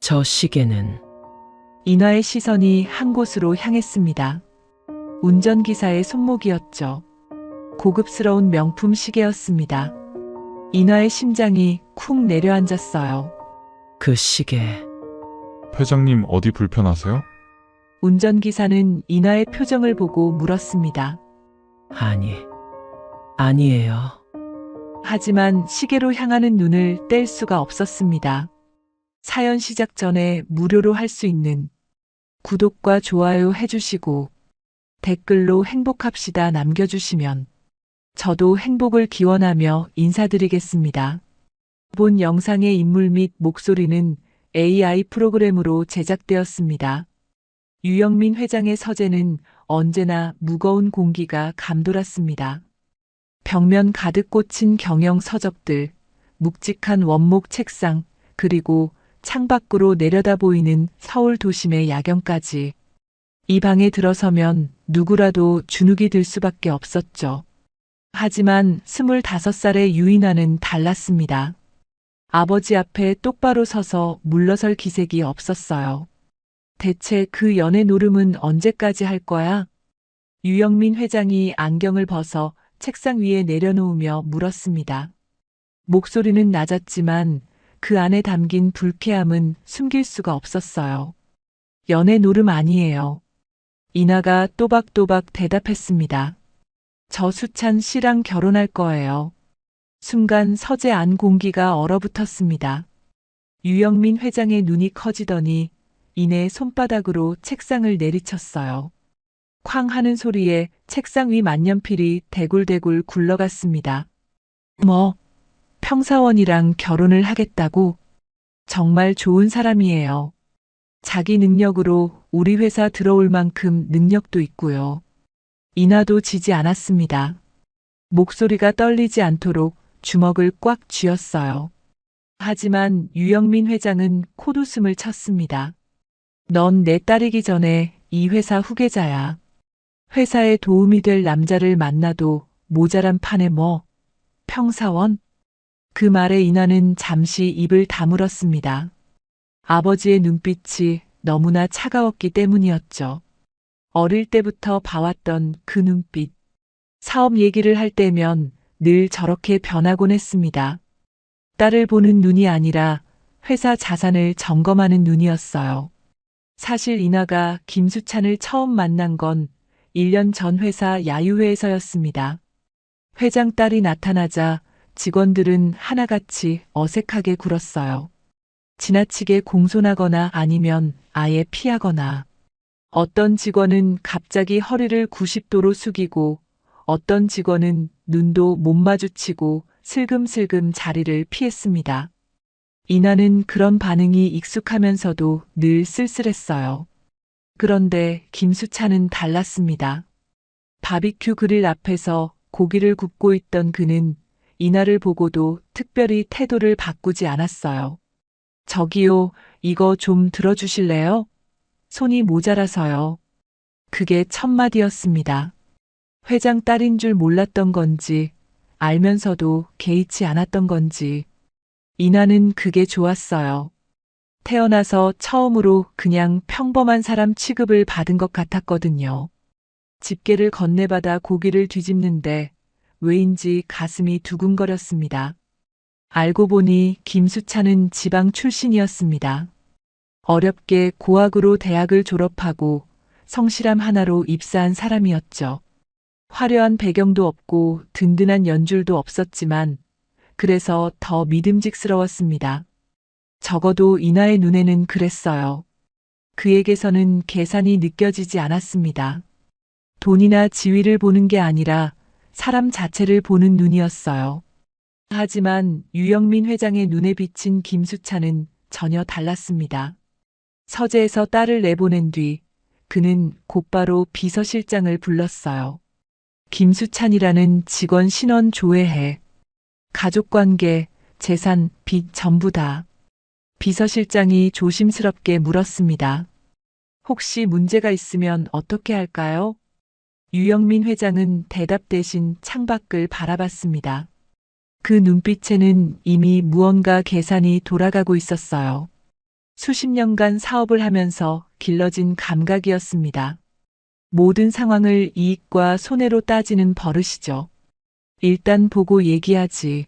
저 시계는 인화의 시선이 한 곳으로 향했습니다. 운전기사의 손목이었죠. 고급스러운 명품 시계였습니다. 인화의 심장이 쿵 내려앉았어요. 그 시계. 회장님 어디 불편하세요? 운전기사는 인화의 표정을 보고 물었습니다. 아니에요. 하지만 시계로 향하는 눈을 뗄 수가 없었습니다. 사연 시작 전에 무료로 할 수 있는 구독과 좋아요 해주시고 댓글로 행복합시다 남겨주시면 저도 행복을 기원하며 인사드리겠습니다. 본 영상의 인물 및 목소리는 AI 프로그램으로 제작되었습니다. 유영민 회장의 서재는 언제나 무거운 공기가 감돌았습니다. 벽면 가득 꽂힌 경영 서적들, 묵직한 원목 책상, 그리고 창밖으로 내려다 보이는 서울 도심의 야경까지. 이 방에 들어서면 누구라도 주눅이 들 수밖에 없었죠. 하지만 25살의 유인아는 달랐습니다. 아버지 앞에 똑바로 서서 물러설 기색이 없었어요. 대체 그 연애 노름은 언제까지 할 거야? 유영민 회장이 안경을 벗어 책상 위에 내려놓으며 물었습니다. 목소리는 낮았지만 그 안에 담긴 불쾌함은 숨길 수가 없었어요. 연애 노름 아니에요. 인하가 또박또박 대답했습니다. 저 수찬 씨랑 결혼할 거예요. 순간 서재 안 공기가 얼어붙었습니다. 유영민 회장의 눈이 커지더니 이내 손바닥으로 책상을 내리쳤어요. 쾅 하는 소리에 책상 위 만년필이 대굴대굴 굴러갔습니다. 평사원이랑 결혼을 하겠다고? 정말 좋은 사람이에요. 자기 능력으로 우리 회사 들어올 만큼 능력도 있고요. 인하도 지지 않았습니다. 목소리가 떨리지 않도록 주먹을 꽉 쥐었어요. 하지만 유영민 회장은 콧웃음을 쳤습니다. 넌 내 딸이기 전에 이 회사 후계자야. 회사에 도움이 될 남자를 만나도 모자란 판에 평사원? 그 말에 인하는 잠시 입을 다물었습니다. 아버지의 눈빛이 너무나 차가웠기 때문이었죠. 어릴 때부터 봐왔던 그 눈빛. 사업 얘기를 할 때면 늘 저렇게 변하곤 했습니다. 딸을 보는 눈이 아니라 회사 자산을 점검하는 눈이었어요. 사실 인하가 김수찬을 처음 만난 건 1년 전 회사 야유회에서였습니다. 회장 딸이 나타나자 직원들은 하나같이 어색하게 굴었어요. 지나치게 공손하거나 아니면 아예 피하거나. 어떤 직원은 갑자기 허리를 90도로 숙이고 어떤 직원은 눈도 못 마주치고 슬금슬금 자리를 피했습니다. 인하는 그런 반응이 익숙하면서도 늘 쓸쓸했어요. 그런데 김수찬은 달랐습니다. 바비큐 그릴 앞에서 고기를 굽고 있던 그는 인하를 보고도 특별히 태도를 바꾸지 않았어요. 저기요, 이거 좀 들어주실래요? 손이 모자라서요. 그게 첫 마디였습니다. 회장 딸인 줄 몰랐던 건지 알면서도 개의치 않았던 건지 인하는 그게 좋았어요. 태어나서 처음으로 그냥 평범한 사람 취급을 받은 것 같았거든요. 집게를 건네받아 고기를 뒤집는데 왜인지 가슴이 두근거렸습니다. 알고 보니 김수찬은 지방 출신이었습니다. 어렵게 고학으로 대학을 졸업하고 성실함 하나로 입사한 사람이었죠. 화려한 배경도 없고 든든한 연줄도 없었지만 그래서 더 믿음직스러웠습니다. 적어도 인하의 눈에는 그랬어요. 그에게서는 계산이 느껴지지 않았습니다. 돈이나 지위를 보는 게 아니라 사람 자체를 보는 눈이었어요. 하지만 유영민 회장의 눈에 비친 김수찬은 전혀 달랐습니다. 서재에서 딸을 내보낸 뒤 그는 곧바로 비서실장을 불렀어요. 김수찬이라는 직원 신원 조회해. 가족관계, 재산, 빚 전부 다. 비서실장이 조심스럽게 물었습니다. 혹시 문제가 있으면 어떻게 할까요? 유영민 회장은 대답 대신 창밖을 바라봤습니다. 그 눈빛에는 이미 무언가 계산이 돌아가고 있었어요. 수십 년간 사업을 하면서 길러진 감각이었습니다. 모든 상황을 이익과 손해로 따지는 버릇이죠. 일단 보고 얘기하지.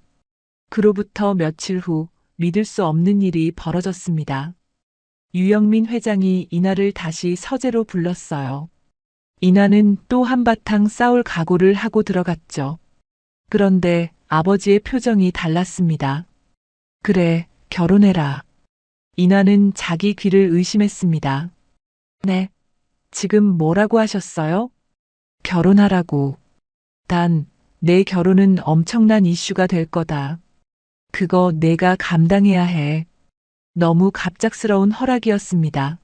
그로부터 며칠 후 믿을 수 없는 일이 벌어졌습니다. 유영민 회장이 이나를 다시 서재로 불렀어요. 이나는 또 한바탕 싸울 각오를 하고 들어갔죠. 그런데 아버지의 표정이 달랐습니다. 그래, 결혼해라. 이나는 자기 귀를 의심했습니다. 네, 지금 뭐라고 하셨어요? 결혼하라고. 단, 내 결혼은 엄청난 이슈가 될 거다. 그거 내가 감당해야 해. 너무 갑작스러운 허락이었습니다.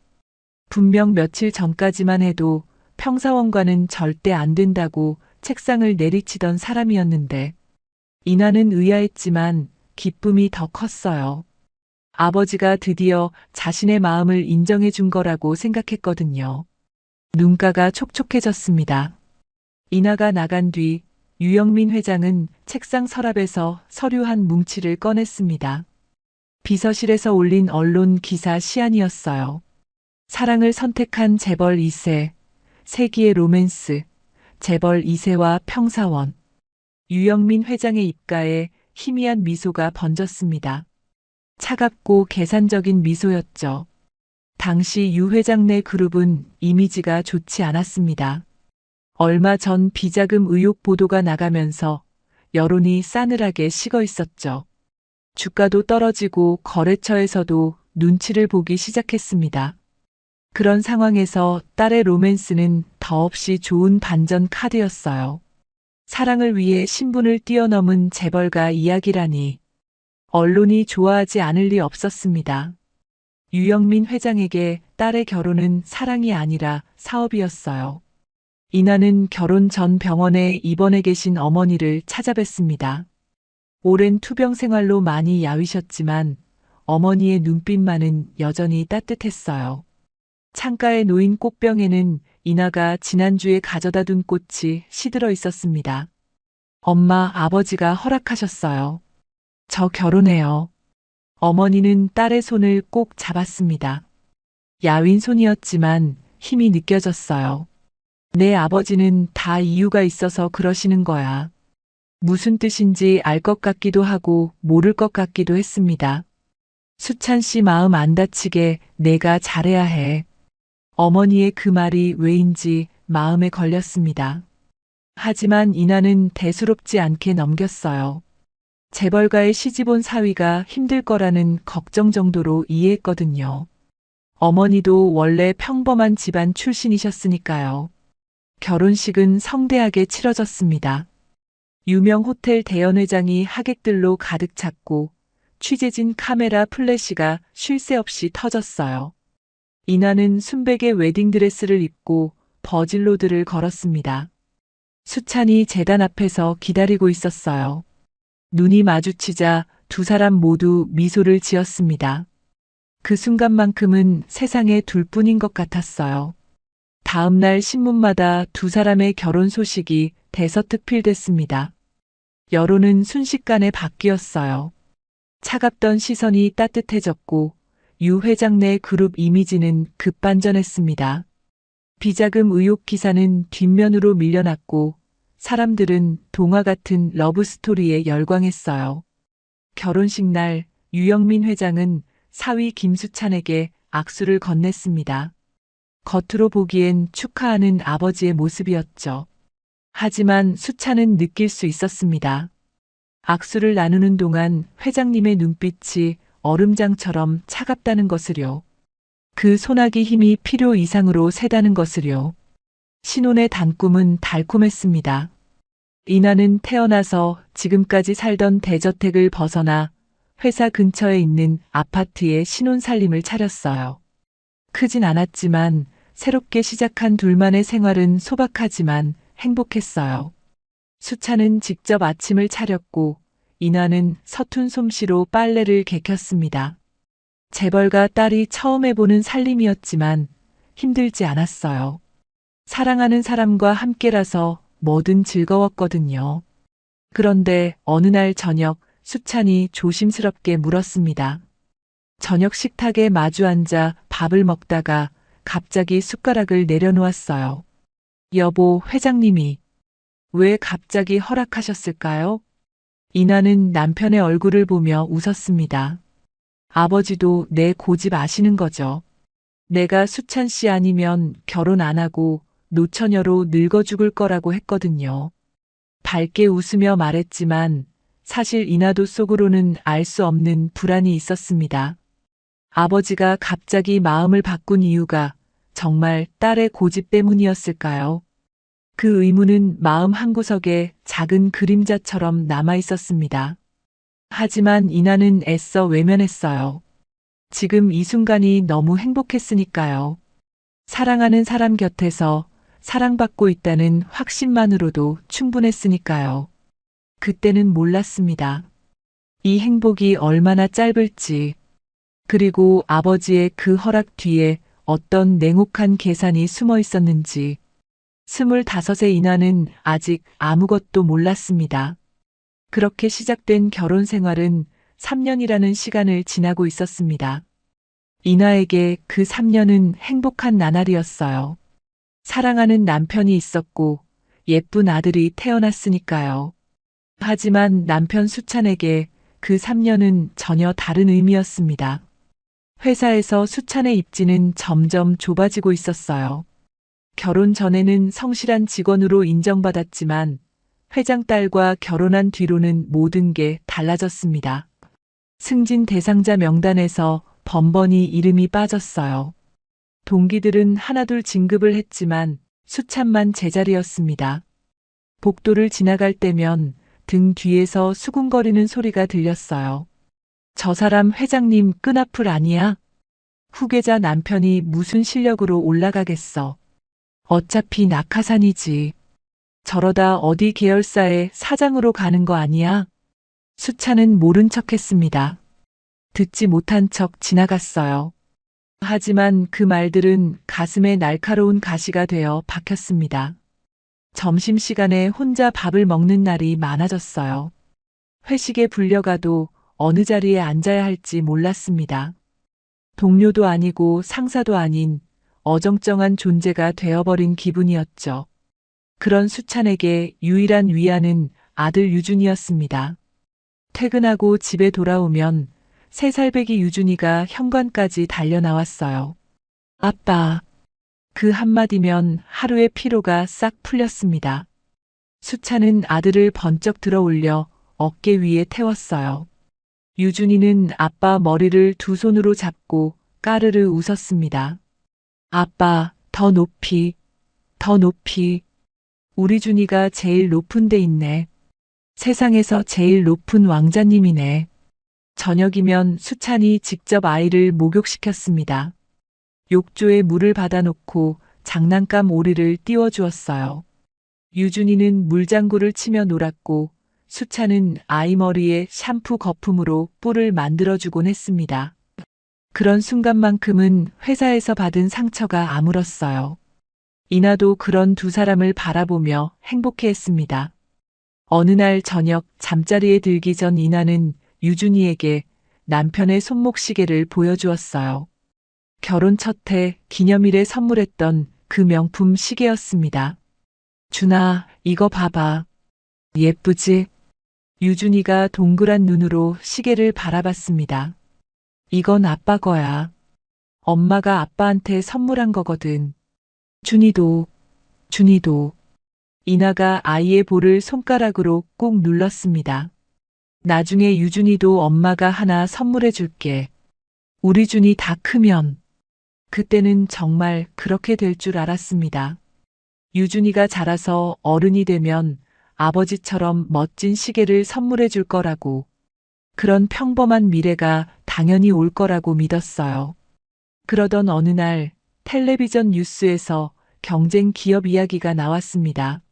분명 며칠 전까지만 해도 평사원과는 절대 안 된다고 책상을 내리치던 사람이었는데, 이나는 의아했지만 기쁨이 더 컸어요. 아버지가 드디어 자신의 마음을 인정해 준 거라고 생각했거든요. 눈가가 촉촉해졌습니다. 이나가 나간 뒤 유영민 회장은 책상 서랍에서 서류 한 뭉치를 꺼냈습니다. 비서실에서 올린 언론 기사 시안이었어요. 사랑을 선택한 재벌 2세, 세기의 로맨스, 재벌 2세와 평사원. 유영민 회장의 입가에 희미한 미소가 번졌습니다. 차갑고 계산적인 미소였죠. 당시 유 회장 내 그룹은 이미지가 좋지 않았습니다. 얼마 전 비자금 의혹 보도가 나가면서 여론이 싸늘하게 식어 있었죠. 주가도 떨어지고 거래처에서도 눈치를 보기 시작했습니다. 그런 상황에서 딸의 로맨스는 더없이 좋은 반전 카드였어요. 사랑을 위해 신분을 뛰어넘은 재벌가 이야기라니 언론이 좋아하지 않을 리 없었습니다. 유영민 회장에게 딸의 결혼은 사랑이 아니라 사업이었어요. 이나는 결혼 전 병원에 입원해 계신 어머니를 찾아뵀습니다. 오랜 투병 생활로 많이 야위셨지만 어머니의 눈빛만은 여전히 따뜻했어요. 창가에 놓인 꽃병에는 이나가 지난주에 가져다 둔 꽃이 시들어 있었습니다. 엄마, 아버지가 허락하셨어요. 저 결혼해요. 어머니는 딸의 손을 꼭 잡았습니다. 야윈 손이었지만 힘이 느껴졌어요. 내 아버지는 다 이유가 있어서 그러시는 거야. 무슨 뜻인지 알 것 같기도 하고 모를 것 같기도 했습니다. 수찬 씨 마음 안 다치게 내가 잘해야 해. 어머니의 그 말이 왜인지 마음에 걸렸습니다. 하지만 이나는 대수롭지 않게 넘겼어요. 재벌가의 시집온 사위가 힘들 거라는 걱정 정도로 이해했거든요. 어머니도 원래 평범한 집안 출신이셨으니까요. 결혼식은 성대하게 치러졌습니다. 유명 호텔 대연회장이 하객들로 가득 찼고 취재진 카메라 플래시가 쉴 새 없이 터졌어요. 이나는 순백의 웨딩드레스를 입고 버질로드를 걸었습니다. 수찬이 제단 앞에서 기다리고 있었어요. 눈이 마주치자 두 사람 모두 미소를 지었습니다. 그 순간만큼은 세상에 둘뿐인 것 같았어요. 다음 날 신문마다 두 사람의 결혼 소식이 대서특필됐습니다. 여론은 순식간에 바뀌었어요. 차갑던 시선이 따뜻해졌고 유 회장 내 그룹 이미지는 급반전했습니다. 비자금 의혹 기사는 뒷면으로 밀려났고 사람들은 동화 같은 러브스토리에 열광했어요. 결혼식 날 유영민 회장은 사위 김수찬에게 악수를 건넸습니다. 겉으로 보기엔 축하하는 아버지의 모습이었죠. 하지만 수찬은 느낄 수 있었습니다. 악수를 나누는 동안 회장님의 눈빛이 얼음장처럼 차갑다는 것을요. 그 소나기 힘이 필요 이상으로 세다는 것을요. 신혼의 단꿈은 달콤했습니다. 이나는 태어나서 지금까지 살던 대저택을 벗어나 회사 근처에 있는 아파트에 신혼 살림을 차렸어요. 크진 않았지만 새롭게 시작한 둘만의 생활은 소박하지만 행복했어요. 수찬은 직접 아침을 차렸고 이나는 서툰 솜씨로 빨래를 개켰습니다. 재벌가 딸이 처음 해보는 살림이었지만 힘들지 않았어요. 사랑하는 사람과 함께라서 뭐든 즐거웠거든요. 그런데 어느 날 저녁 수찬이 조심스럽게 물었습니다. 저녁 식탁에 마주 앉아 밥을 먹다가 갑자기 숟가락을 내려놓았어요. 여보, 회장님이 왜 갑자기 허락하셨을까요? 이나는 남편의 얼굴을 보며 웃었습니다. 아버지도 내 고집 아시는 거죠. 내가 수찬 씨 아니면 결혼 안 하고 노처녀로 늙어 죽을 거라고 했거든요. 밝게 웃으며 말했지만 사실 이나도 속으로는 알 수 없는 불안이 있었습니다. 아버지가 갑자기 마음을 바꾼 이유가 정말 딸의 고집 때문이었을까요? 그 의문은 마음 한구석에 작은 그림자처럼 남아 있었습니다. 하지만 이나는 애써 외면했어요. 지금 이 순간이 너무 행복했으니까요. 사랑하는 사람 곁에서 사랑받고 있다는 확신만으로도 충분했으니까요. 그때는 몰랐습니다. 이 행복이 얼마나 짧을지, 그리고 아버지의 그 허락 뒤에 어떤 냉혹한 계산이 숨어 있었는지. 25의 이나는 아직 아무것도 몰랐습니다. 그렇게 시작된 결혼 생활은 3년이라는 시간을 지나고 있었습니다. 이나에게 그 3년은 행복한 나날이었어요. 사랑하는 남편이 있었고 예쁜 아들이 태어났으니까요. 하지만 남편 수찬에게 그 3년은 전혀 다른 의미였습니다. 회사에서 수찬의 입지는 점점 좁아지고 있었어요. 결혼 전에는 성실한 직원으로 인정받았지만 회장 딸과 결혼한 뒤로는 모든 게 달라졌습니다. 승진 대상자 명단에서 번번이 이름이 빠졌어요. 동기들은 하나둘 진급을 했지만 수찬만 제자리였습니다. 복도를 지나갈 때면 등 뒤에서 수군거리는 소리가 들렸어요. 저 사람 회장님 끈앞풀 아니야? 후계자 남편이 무슨 실력으로 올라가겠어. 어차피 낙하산이지. 저러다 어디 계열사의 사장으로 가는 거 아니야? 수찬은 모른 척 했습니다. 듣지 못한 척 지나갔어요. 하지만 그 말들은 가슴에 날카로운 가시가 되어 박혔습니다. 점심시간에 혼자 밥을 먹는 날이 많아졌어요. 회식에 불려가도 어느 자리에 앉아야 할지 몰랐습니다. 동료도 아니고 상사도 아닌 어정쩡한 존재가 되어버린 기분이었죠. 그런 수찬에게 유일한 위안은 아들 유준이었습니다. 퇴근하고 집에 돌아오면 3살배기 유준이가 현관까지 달려나왔어요. 아빠. 그 한마디면 하루의 피로가 싹 풀렸습니다. 수찬은 아들을 번쩍 들어 올려 어깨 위에 태웠어요. 유준이는 아빠 머리를 두 손으로 잡고 까르르 웃었습니다. 아빠, 더 높이, 더 높이. 우리 준이가 제일 높은 데 있네. 세상에서 제일 높은 왕자님이네. 저녁이면 수찬이 직접 아이를 목욕시켰습니다. 욕조에 물을 받아놓고 장난감 오리를 띄워주었어요. 유준이는 물장구를 치며 놀았고 수찬은 아이 머리에 샴푸 거품으로 뿔을 만들어주곤 했습니다. 그런 순간만큼은 회사에서 받은 상처가 아물었어요. 이나도 그런 두 사람을 바라보며 행복해했습니다. 어느 날 저녁 잠자리에 들기 전 이나는 유준이에게 남편의 손목시계를 보여주었어요. 결혼 첫 해 기념일에 선물했던 그 명품 시계였습니다. 준아, 이거 봐봐. 예쁘지? 유준이가 동그란 눈으로 시계를 바라봤습니다. 이건 아빠 거야. 엄마가 아빠한테 선물한 거거든. 준이도. 이나가 아이의 볼을 손가락으로 꾹 눌렀습니다. 나중에 유준이도 엄마가 하나 선물해 줄게. 우리 준이 다 크면. 그때는 정말 그렇게 될 줄 알았습니다. 유준이가 자라서 어른이 되면 아버지처럼 멋진 시계를 선물해 줄 거라고. 그런 평범한 미래가 당연히 올 거라고 믿었어요. 그러던 어느 날 텔레비전 뉴스에서 경쟁 기업 이야기가 나왔습니다.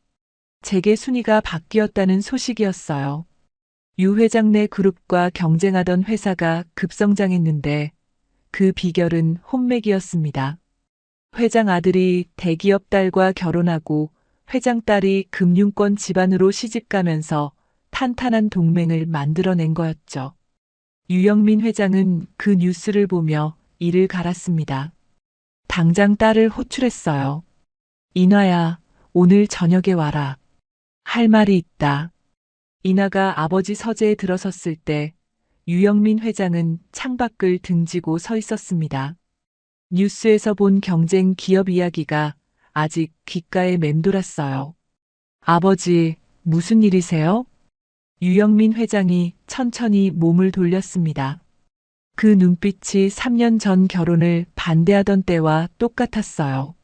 재계 순위가 바뀌었다는 소식이었어요. 유 회장 내 그룹과 경쟁하던 회사가 급성장했는데 그 비결은 혼맥이었습니다. 회장 아들이 대기업 딸과 결혼하고 회장 딸이 금융권 집안으로 시집가면서 탄탄한 동맹을 만들어낸 거였죠. 유영민 회장은 그 뉴스를 보며 이를 갈았습니다. 당장 딸을 호출했어요. 인화야, 오늘 저녁에 와라. 할 말이 있다. 인화가 아버지 서재에 들어섰을 때 유영민 회장은 창밖을 등지고 서 있었습니다. 뉴스에서 본 경쟁 기업 이야기가 아직 귓가에 맴돌았어요. 아버지, 무슨 일이세요? 유영민 회장이 천천히 몸을 돌렸습니다. 그 눈빛이 3년 전 결혼을 반대하던 때와 똑같았어요.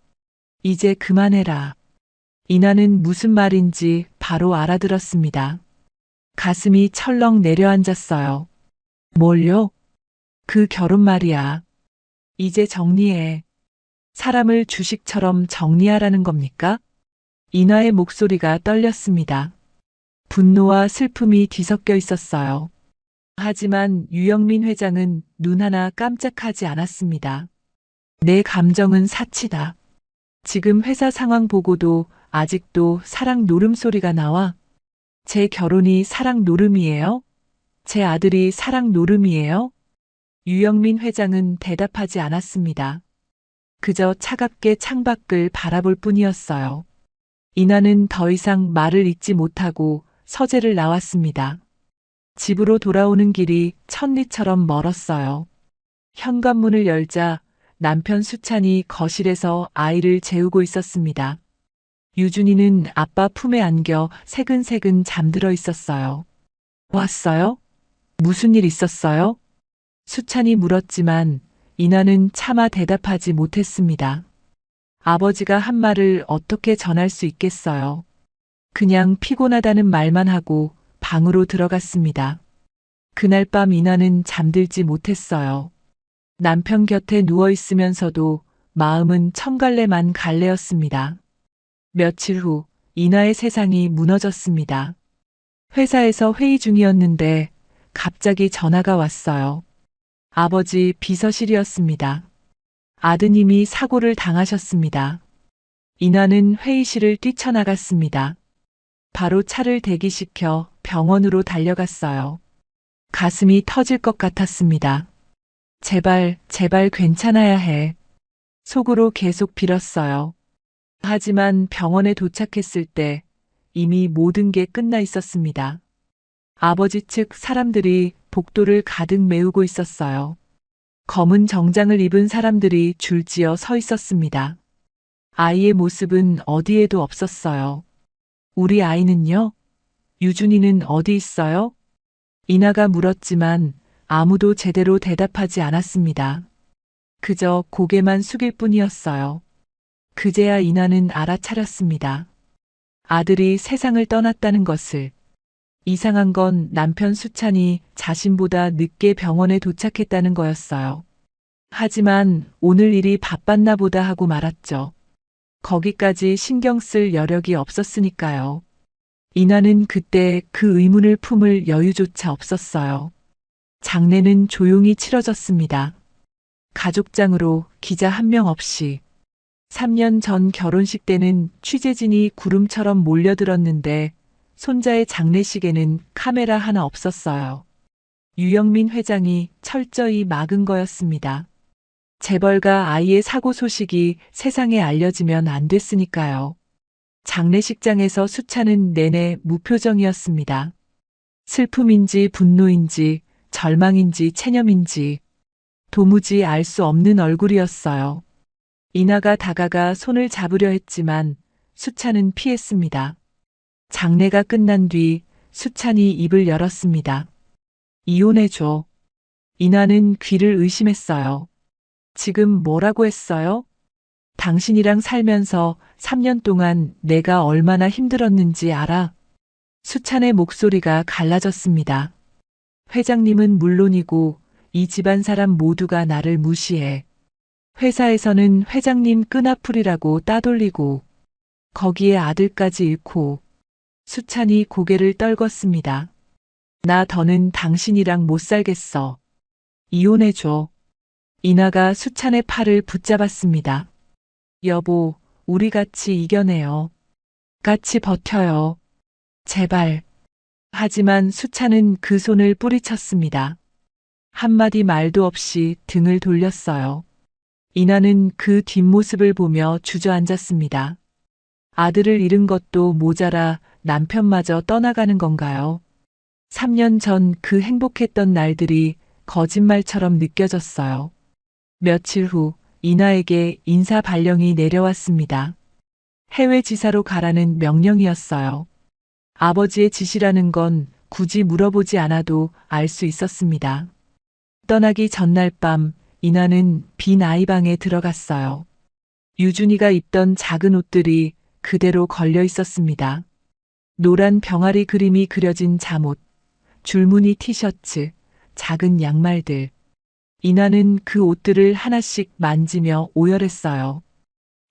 이제 그만해라. 인화는 무슨 말인지 바로 알아들었습니다. 가슴이 철렁 내려앉았어요. 뭘요? 그 결혼 말이야. 이제 정리해. 사람을 주식처럼 정리하라는 겁니까? 인화의 목소리가 떨렸습니다. 분노와 슬픔이 뒤섞여 있었어요. 하지만 유영민 회장은 눈 하나 깜짝하지 않았습니다. 내 감정은 사치다. 지금 회사 상황 보고도 아직도 사랑 노름 소리가 나와. 제 결혼이 사랑 노름이에요? 제 아들이 사랑 노름이에요? 유영민 회장은 대답하지 않았습니다. 그저 차갑게 창밖을 바라볼 뿐이었어요. 인화는 더 이상 말을 잇지 못하고 서재를 나왔습니다. 집으로 돌아오는 길이 천리처럼 멀었어요. 현관문을 열자 남편 수찬이 거실에서 아이를 재우고 있었습니다. 유준이는 아빠 품에 안겨 새근새근 잠들어 있었어요. 왔어요? 무슨 일 있었어요? 수찬이 물었지만 인화는 차마 대답하지 못했습니다. 아버지가 한 말을 어떻게 전할 수 있겠어요. 그냥 피곤하다는 말만 하고 방으로 들어갔습니다. 그날 밤 인화는 잠들지 못했어요. 남편 곁에 누워 있으면서도 마음은 천갈래만 갈래였습니다. 며칠 후 인화의 세상이 무너졌습니다. 회사에서 회의 중이었는데 갑자기 전화가 왔어요. 아버지 비서실이었습니다. 아드님이 사고를 당하셨습니다. 인화는 회의실을 뛰쳐나갔습니다. 바로 차를 대기시켜 병원으로 달려갔어요. 가슴이 터질 것 같았습니다. 제발, 제발 괜찮아야 해. 속으로 계속 빌었어요. 하지만 병원에 도착했을 때 이미 모든 게 끝나 있었습니다. 아버지 측 사람들이 복도를 가득 메우고 있었어요. 검은 정장을 입은 사람들이 줄지어 서 있었습니다. 아이의 모습은 어디에도 없었어요. 우리 아이는요? 유준이는 어디 있어요? 인화가 물었지만 아무도 제대로 대답하지 않았습니다. 그저 고개만 숙일 뿐이었어요. 그제야 인화는 알아차렸습니다. 아들이 세상을 떠났다는 것을. 이상한 건 남편 수찬이 자신보다 늦게 병원에 도착했다는 거였어요. 하지만 오늘 일이 바빴나 보다 하고 말았죠. 거기까지 신경 쓸 여력이 없었으니까요. 인화는 그때 그 의문을 품을 여유조차 없었어요. 장례는 조용히 치러졌습니다. 가족장으로 기자 한 명 없이. 3년 전 결혼식 때는 취재진이 구름처럼 몰려들었는데 손자의 장례식에는 카메라 하나 없었어요. 유영민 회장이 철저히 막은 거였습니다. 재벌가 아이의 사고 소식이 세상에 알려지면 안 됐으니까요. 장례식장에서 수찬은 내내 무표정이었습니다. 슬픔인지 분노인지 절망인지 체념인지 도무지 알 수 없는 얼굴이었어요. 인화가 다가가 손을 잡으려 했지만 수찬은 피했습니다. 장례가 끝난 뒤 수찬이 입을 열었습니다. 이혼해줘. 인화는 귀를 의심했어요. 지금 뭐라고 했어요? 당신이랑 살면서 3년 동안 내가 얼마나 힘들었는지 알아? 수찬의 목소리가 갈라졌습니다. 회장님은 물론이고 이 집안 사람 모두가 나를 무시해. 회사에서는 회장님 끈앞풀이라고 따돌리고 거기에 아들까지 잃고. 수찬이 고개를 떨궜습니다. 나 더는 당신이랑 못 살겠어. 이혼해줘. 인화가 수찬의 팔을 붙잡았습니다. 여보, 우리 같이 이겨내요. 같이 버텨요. 제발. 하지만 수찬은 그 손을 뿌리쳤습니다. 한마디 말도 없이 등을 돌렸어요. 이나는 그 뒷모습을 보며 주저앉았습니다. 아들을 잃은 것도 모자라 남편마저 떠나가는 건가요? 3년 전 그 행복했던 날들이 거짓말처럼 느껴졌어요. 며칠 후 이나에게 인사 발령이 내려왔습니다. 해외 지사로 가라는 명령이었어요. 아버지의 지시라는 건 굳이 물어보지 않아도 알 수 있었습니다. 떠나기 전날 밤 이나는 빈 아이방에 들어갔어요. 유준이가 입던 작은 옷들이 그대로 걸려 있었습니다. 노란 병아리 그림이 그려진 잠옷, 줄무늬 티셔츠, 작은 양말들. 이나는 그 옷들을 하나씩 만지며 오열했어요.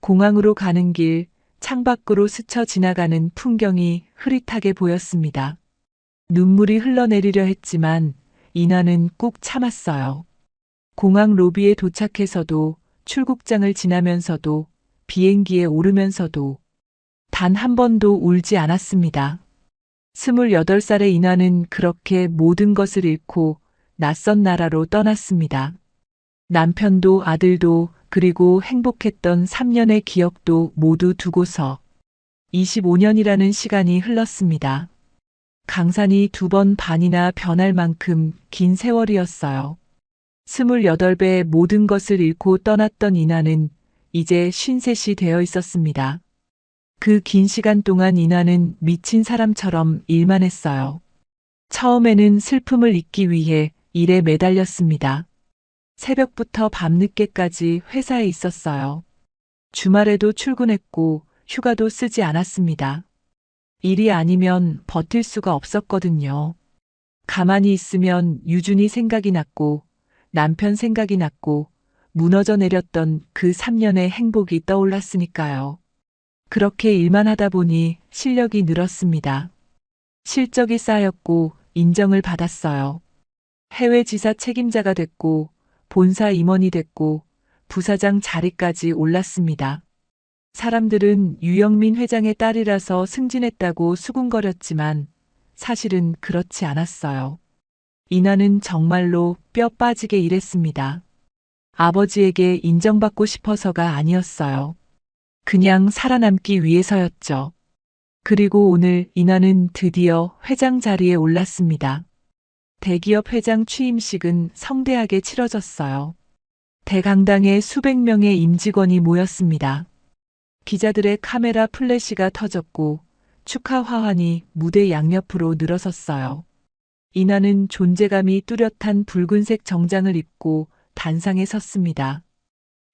공항으로 가는 길, 창밖으로 스쳐 지나가는 풍경이 흐릿하게 보였습니다. 눈물이 흘러내리려 했지만 이나는 꾹 참았어요. 공항 로비에 도착해서도, 출국장을 지나면서도, 비행기에 오르면서도 단 한 번도 울지 않았습니다. 28살의 이나는 그렇게 모든 것을 잃고 낯선 나라로 떠났습니다. 남편도 아들도 그리고 행복했던 3년의 기억도 모두 두고서 25년이라는 시간이 흘렀습니다. 강산이 2번 반이나 변할 만큼 긴 세월이었어요. 28배의 모든 것을 잃고 떠났던 이나는 이제 53이 되어 있었습니다. 그 긴 시간 동안 이나는 미친 사람처럼 일만 했어요. 처음에는 슬픔을 잊기 위해 일에 매달렸습니다. 새벽부터 밤늦게까지 회사에 있었어요. 주말에도 출근했고 휴가도 쓰지 않았습니다. 일이 아니면 버틸 수가 없었거든요. 가만히 있으면 유준이 생각이 났고 남편 생각이 났고 무너져 내렸던 그 3년의 행복이 떠올랐으니까요. 그렇게 일만 하다 보니 실력이 늘었습니다. 실적이 쌓였고 인정을 받았어요. 해외 지사 책임자가 됐고 본사 임원이 됐고 부사장 자리까지 올랐습니다. 사람들은 유영민 회장의 딸이라서 승진했다고 수군거렸지만 사실은 그렇지 않았어요. 이나는 정말로 뼈 빠지게 일했습니다. 아버지에게 인정받고 싶어서가 아니었어요. 그냥 살아남기 위해서였죠. 그리고 오늘 이나는 드디어 회장 자리에 올랐습니다. 대기업 회장 취임식은 성대하게 치러졌어요. 대강당에 수백 명의 임직원이 모였습니다. 기자들의 카메라 플래시가 터졌고 축하 화환이 무대 양옆으로 늘어섰어요. 이나는 존재감이 뚜렷한 붉은색 정장을 입고 단상에 섰습니다.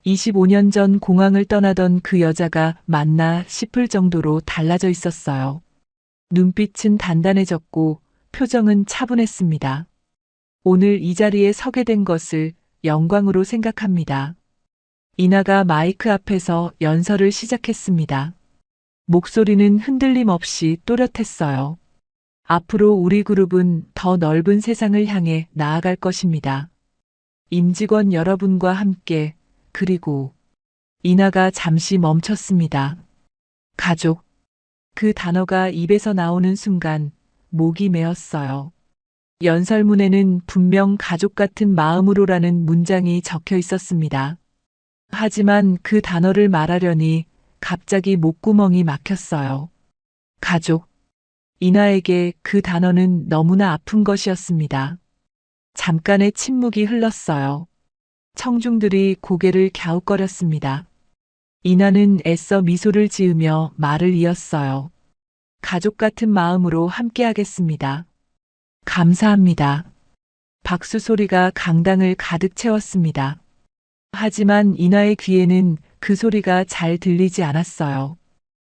25년 전 공항을 떠나던 그 여자가 맞나 싶을 정도로 달라져 있었어요. 눈빛은 단단해졌고 표정은 차분했습니다. 오늘 이 자리에 서게 된 것을 영광으로 생각합니다. 이나가 마이크 앞에서 연설을 시작했습니다. 목소리는 흔들림 없이 또렷했어요. 앞으로 우리 그룹은 더 넓은 세상을 향해 나아갈 것입니다. 임직원 여러분과 함께, 그리고 이나가 잠시 멈췄습니다. 가족. 그 단어가 입에서 나오는 순간 목이 메었어요. 연설문에는 분명 가족 같은 마음으로라는 문장이 적혀 있었습니다. 하지만 그 단어를 말하려니 갑자기 목구멍이 막혔어요. 가족. 이나에게 그 단어는 너무나 아픈 것이었습니다. 잠깐의 침묵이 흘렀어요. 청중들이 고개를 갸웃거렸습니다. 이나는 애써 미소를 지으며 말을 이었어요. 가족 같은 마음으로 함께하겠습니다. 감사합니다. 박수 소리가 강당을 가득 채웠습니다. 하지만 이나의 귀에는 그 소리가 잘 들리지 않았어요.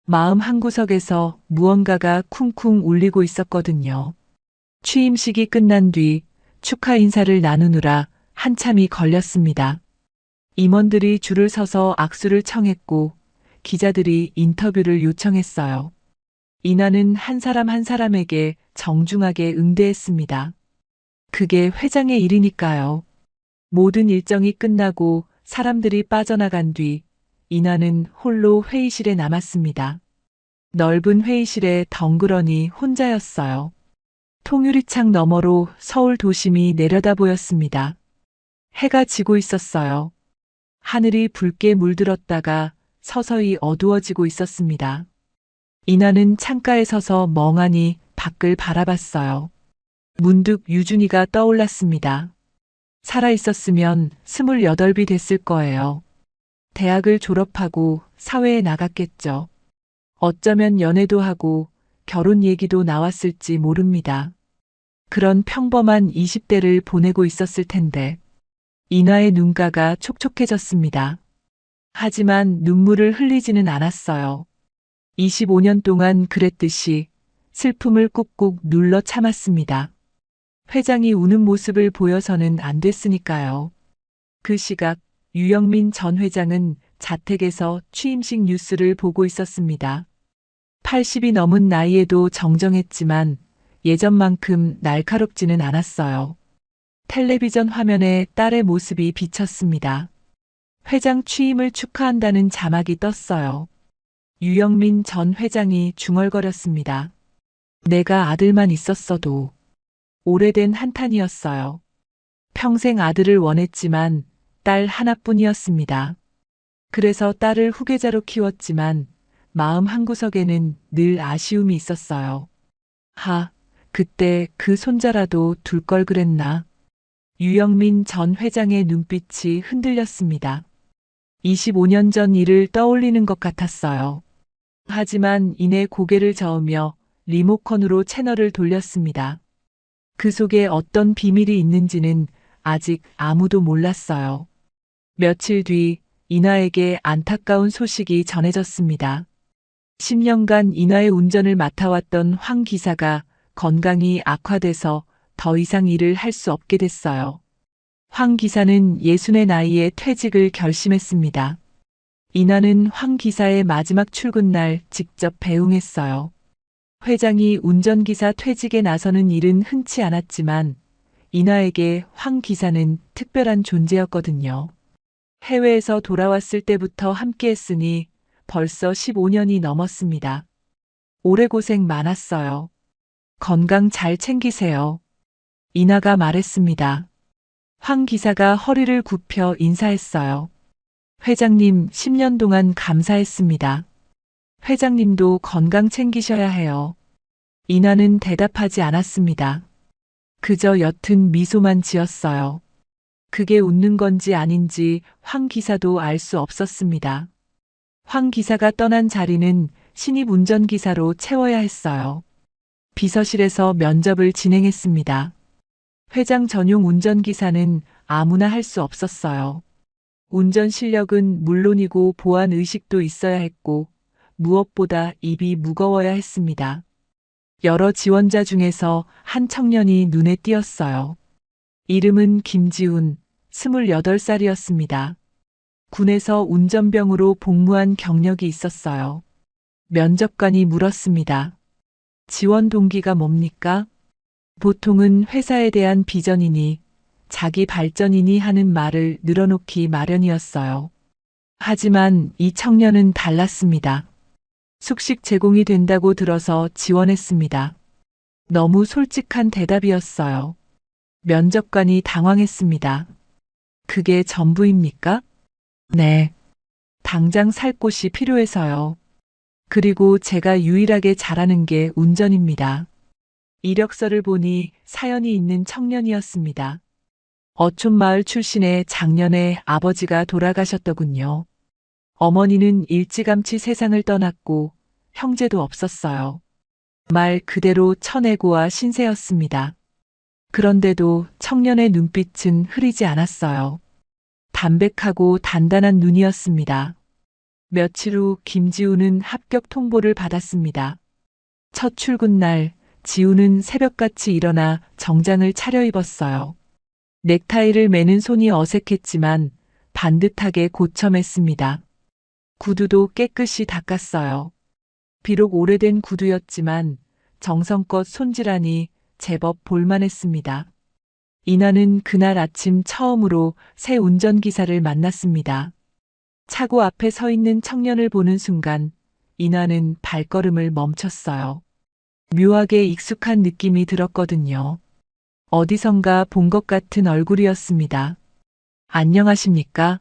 마음 한구석에서 무언가가 쿵쿵 울리고 있었거든요. 취임식이 끝난 뒤 축하 인사를 나누느라 한참이 걸렸습니다. 임원들이 줄을 서서 악수를 청했고 기자들이 인터뷰를 요청했어요. 이나는 한 사람 한 사람에게 정중하게 응대했습니다. 그게 회장의 일이니까요. 모든 일정이 끝나고 사람들이 빠져나간 뒤 이나는 홀로 회의실에 남았습니다. 넓은 회의실에 덩그러니 혼자였어요. 통유리창 너머로 서울 도심이 내려다 보였습니다. 해가 지고 있었어요. 하늘이 붉게 물들었다가 서서히 어두워지고 있었습니다. 이나는 창가에 서서 멍하니 밖을 바라봤어요. 문득 유준이가 떠올랐습니다. 살아있었으면 28이 됐을 거예요. 대학을 졸업하고 사회에 나갔겠죠. 어쩌면 연애도 하고 결혼 얘기도 나왔을지 모릅니다. 그런 평범한 20대를 보내고 있었을 텐데. 이나의 눈가가 촉촉해졌습니다. 하지만 눈물을 흘리지는 않았어요. 25년 동안 그랬듯이 슬픔을 꾹꾹 눌러 참았습니다. 회장이 우는 모습을 보여서는 안 됐으니까요. 그 시각 유영민 전 회장은 자택에서 취임식 뉴스를 보고 있었습니다. 80이 넘은 나이에도 정정했지만 예전만큼 날카롭지는 않았어요. 텔레비전 화면에 딸의 모습이 비쳤습니다. 회장 취임을 축하한다는 자막이 떴어요. 유영민 전 회장이 중얼거렸습니다. 내가 아들만 있었어도. 오래된 한탄이었어요. 평생 아들을 원했지만 딸 하나뿐이었습니다. 그래서 딸을 후계자로 키웠지만 마음 한구석에는 늘 아쉬움이 있었어요. 그때 그 손자라도 둘 걸 그랬나. 유영민 전 회장의 눈빛이 흔들렸습니다. 25년 전 일을 떠올리는 것 같았어요. 하지만 이내 고개를 저으며 리모컨으로 채널을 돌렸습니다. 그 속에 어떤 비밀이 있는지는 아직 아무도 몰랐어요. 며칠 뒤 이나에게 안타까운 소식이 전해졌습니다. 10년간 이나의 운전을 맡아왔던 황 기사가 건강이 악화돼서 더 이상 일을 할 수 없게 됐어요. 황 기사는 60의 나이에 퇴직을 결심했습니다. 이나는 황 기사의 마지막 출근 날 직접 배웅했어요. 회장이 운전기사 퇴직에 나서는 일은 흔치 않았지만 이나에게 황 기사는 특별한 존재였거든요. 해외에서 돌아왔을 때부터 함께했으니 벌써 15년이 넘었습니다. 오래 고생 많았어요. 건강 잘 챙기세요. 이나가 말했습니다. 황 기사가 허리를 굽혀 인사했어요. 회장님 10년 동안 감사했습니다. 회장님도 건강 챙기셔야 해요. 이나는 대답하지 않았습니다. 그저 옅은 미소만 지었어요. 그게 웃는 건지 아닌지 황 기사도 알 수 없었습니다. 황 기사가 떠난 자리는 신입 운전기사로 채워야 했어요. 비서실에서 면접을 진행했습니다. 회장 전용 운전기사는 아무나 할 수 없었어요. 운전 실력은 물론이고 보안 의식도 있어야 했고 무엇보다 입이 무거워야 했습니다. 여러 지원자 중에서 한 청년이 눈에 띄었어요. 이름은 김지훈, 28살이었습니다. 군에서 운전병으로 복무한 경력이 있었어요. 면접관이 물었습니다. 지원 동기가 뭡니까? 보통은 회사에 대한 비전이니 자기 발전이니 하는 말을 늘어놓기 마련이었어요. 하지만 이 청년은 달랐습니다. 숙식 제공이 된다고 들어서 지원했습니다. 너무 솔직한 대답이었어요. 면접관이 당황했습니다. 그게 전부입니까? 네. 당장 살 곳이 필요해서요. 그리고 제가 유일하게 잘하는 게 운전입니다. 이력서를 보니 사연이 있는 청년이었습니다. 어촌마을 출신의 작년에 아버지가 돌아가셨더군요. 어머니는 일찌감치 세상을 떠났고 형제도 없었어요. 말 그대로 처내고와 신세였습니다. 그런데도 청년의 눈빛은 흐리지 않았어요. 담백하고 단단한 눈이었습니다. 며칠 후 김지우는 합격 통보를 받았습니다. 첫 출근 날 지우는 새벽같이 일어나 정장을 차려입었어요. 넥타이를 매는 손이 어색했지만 반듯하게 고쳐맸습니다. 구두도 깨끗이 닦았어요. 비록 오래된 구두였지만 정성껏 손질하니 제법 볼만했습니다. 이나는 그날 아침 처음으로 새 운전기사를 만났습니다. 차고 앞에 서 있는 청년을 보는 순간 이나는 발걸음을 멈췄어요. 묘하게 익숙한 느낌이 들었거든요. 어디선가 본 것 같은 얼굴이었습니다. 안녕하십니까?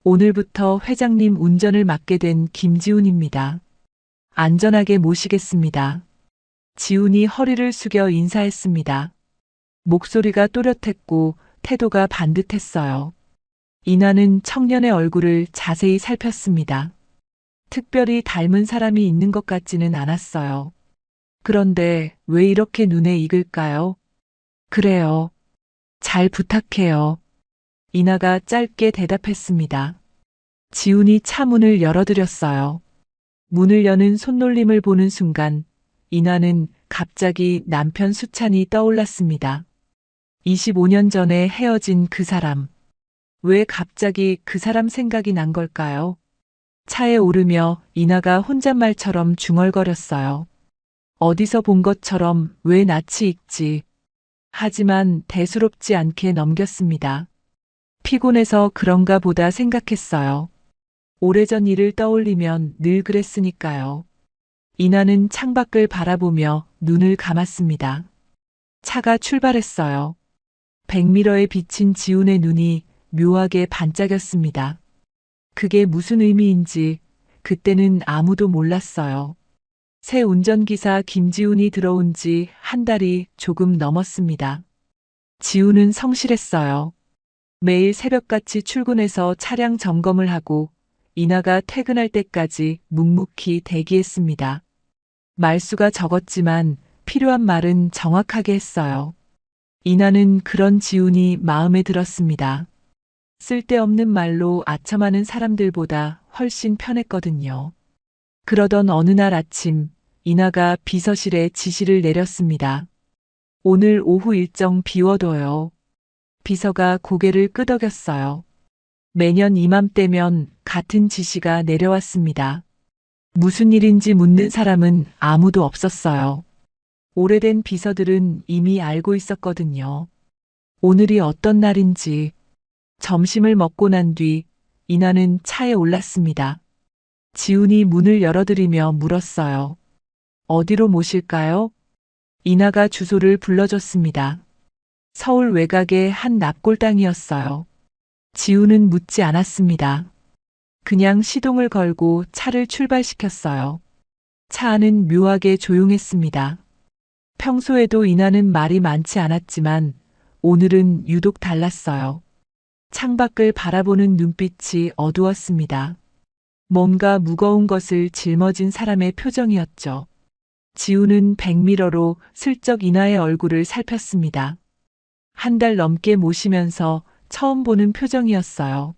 오늘부터 회장님 운전을 맡게 된 김지훈입니다. 안전하게 모시겠습니다. 지훈이 허리를 숙여 인사했습니다. 목소리가 또렷했고 태도가 반듯했어요. 이나는 청년의 얼굴을 자세히 살폈습니다. 특별히 닮은 사람이 있는 것 같지는 않았어요. 그런데 왜 이렇게 눈에 익을까요? 그래요. 잘 부탁해요. 이나가 짧게 대답했습니다. 지훈이 차 문을 열어드렸어요. 문을 여는 손놀림을 보는 순간 이나는 갑자기 남편 수찬이 떠올랐습니다. 25년 전에 헤어진 그 사람. 왜 갑자기 그 사람 생각이 난 걸까요? 차에 오르며 이나가 혼잣말처럼 중얼거렸어요. 어디서 본 것처럼 왜 낯이 익지? 하지만 대수롭지 않게 넘겼습니다. 피곤해서 그런가 보다 생각했어요. 오래전 일을 떠올리면 늘 그랬으니까요. 이나는 창밖을 바라보며 눈을 감았습니다. 차가 출발했어요. 백미러에 비친 지훈의 눈이 묘하게 반짝였습니다. 그게 무슨 의미인지 그때는 아무도 몰랐어요. 새 운전기사 김지훈이 들어온 지 한 달이 조금 넘었습니다. 지훈은 성실했어요. 매일 새벽같이 출근해서 차량 점검을 하고 이나가 퇴근할 때까지 묵묵히 대기했습니다. 말수가 적었지만 필요한 말은 정확하게 했어요. 이나는 그런 지훈이 마음에 들었습니다. 쓸데없는 말로 아첨하는 사람들보다 훨씬 편했거든요. 그러던 어느 날 아침, 이나가 비서실에 지시를 내렸습니다. 오늘 오후 일정 비워둬요. 비서가 고개를 끄덕였어요. 매년 이맘때면 같은 지시가 내려왔습니다. 무슨 일인지 묻는 사람은 아무도 없었어요. 오래된 비서들은 이미 알고 있었거든요. 오늘이 어떤 날인지. 점심을 먹고 난 뒤 이나는 차에 올랐습니다. 지훈이 문을 열어드리며 물었어요. 어디로 모실까요? 이나가 주소를 불러줬습니다. 서울 외곽의 한 납골당이었어요. 지훈은 묻지 않았습니다. 그냥 시동을 걸고 차를 출발시켰어요. 차 안은 묘하게 조용했습니다. 평소에도 이나는 말이 많지 않았지만 오늘은 유독 달랐어요. 창밖을 바라보는 눈빛이 어두웠습니다. 뭔가 무거운 것을 짊어진 사람의 표정이었죠. 지훈은 백미러로 슬쩍 이나의 얼굴을 살폈습니다. 한 달 넘게 모시면서 처음 보는 표정이었어요.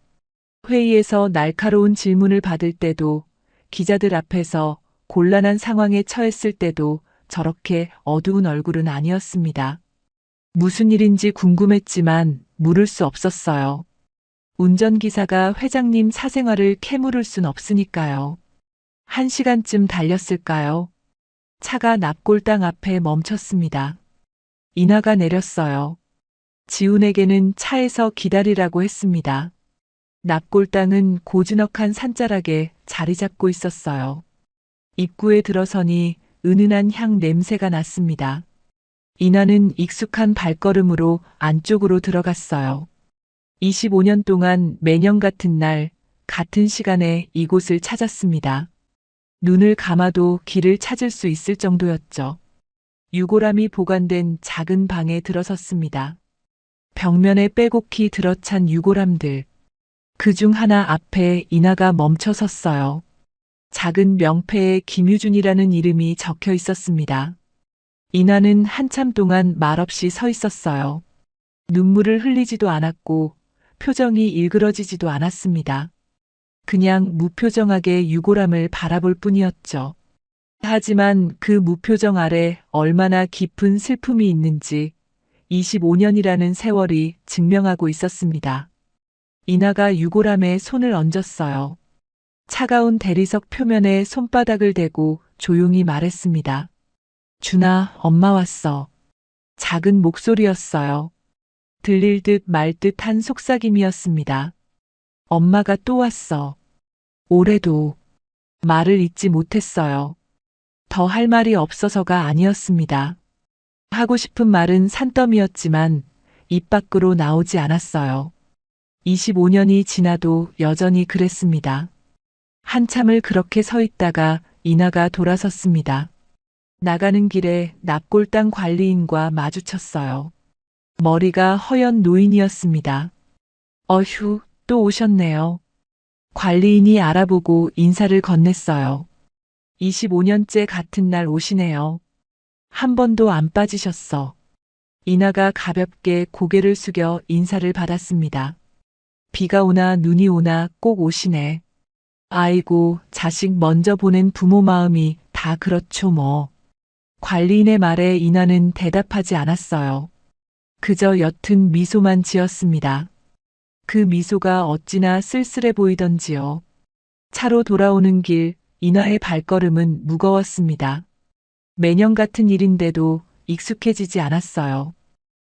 회의에서 날카로운 질문을 받을 때도, 기자들 앞에서 곤란한 상황에 처했을 때도 저렇게 어두운 얼굴은 아니었습니다. 무슨 일인지 궁금했지만 물을 수 없었어요. 운전기사가 회장님 사생활을 캐물을 순 없으니까요. 1시간쯤 달렸을까요? 차가 납골당 앞에 멈췄습니다. 이나가 내렸어요. 지훈에게는 차에서 기다리라고 했습니다. 납골당은 고즈넉한 산자락에 자리 잡고 있었어요. 입구에 들어서니 은은한 향 냄새가 났습니다. 이나는 익숙한 발걸음으로 안쪽으로 들어갔어요. 25년 동안 매년 같은 날, 같은 시간에 이곳을 찾았습니다. 눈을 감아도 길을 찾을 수 있을 정도였죠. 유골함이 보관된 작은 방에 들어섰습니다. 벽면에 빼곡히 들어찬 유골함들. 그중 하나 앞에 이나가 멈춰 섰어요. 작은 명패에 김유준이라는 이름이 적혀 있었습니다. 이나는 한참 동안 말없이 서 있었어요. 눈물을 흘리지도 않았고 표정이 일그러지지도 않았습니다. 그냥 무표정하게 유골함을 바라볼 뿐이었죠. 하지만 그 무표정 아래 얼마나 깊은 슬픔이 있는지 25년이라는 세월이 증명하고 있었습니다. 이나가 유골함에 손을 얹었어요. 차가운 대리석 표면에 손바닥을 대고 조용히 말했습니다. 준아, 엄마 왔어. 작은 목소리였어요. 들릴 듯 말 듯한 속삭임이었습니다. 엄마가 또 왔어. 올해도. 말을 잇지 못했어요. 더 할 말이 없어서가 아니었습니다. 하고 싶은 말은 산더미였지만 입 밖으로 나오지 않았어요. 25년이 지나도 여전히 그랬습니다. 한참을 그렇게 서 있다가 이나가 돌아섰습니다. 나가는 길에 납골당 관리인과 마주쳤어요. 머리가 허연 노인이었습니다. 어휴, 또 오셨네요. 관리인이 알아보고 인사를 건넸어요. 25년째 같은 날 오시네요. 한 번도 안 빠지셨어. 이나가 가볍게 고개를 숙여 인사를 받았습니다. 비가 오나 눈이 오나 꼭 오시네. 아이고, 자식 먼저 보낸 부모 마음이 다 그렇죠 뭐. 관리인의 말에 이나는 대답하지 않았어요. 그저 옅은 미소만 지었습니다. 그 미소가 어찌나 쓸쓸해 보이던지요. 차로 돌아오는 길, 이나의 발걸음은 무거웠습니다. 매년 같은 일인데도 익숙해지지 않았어요.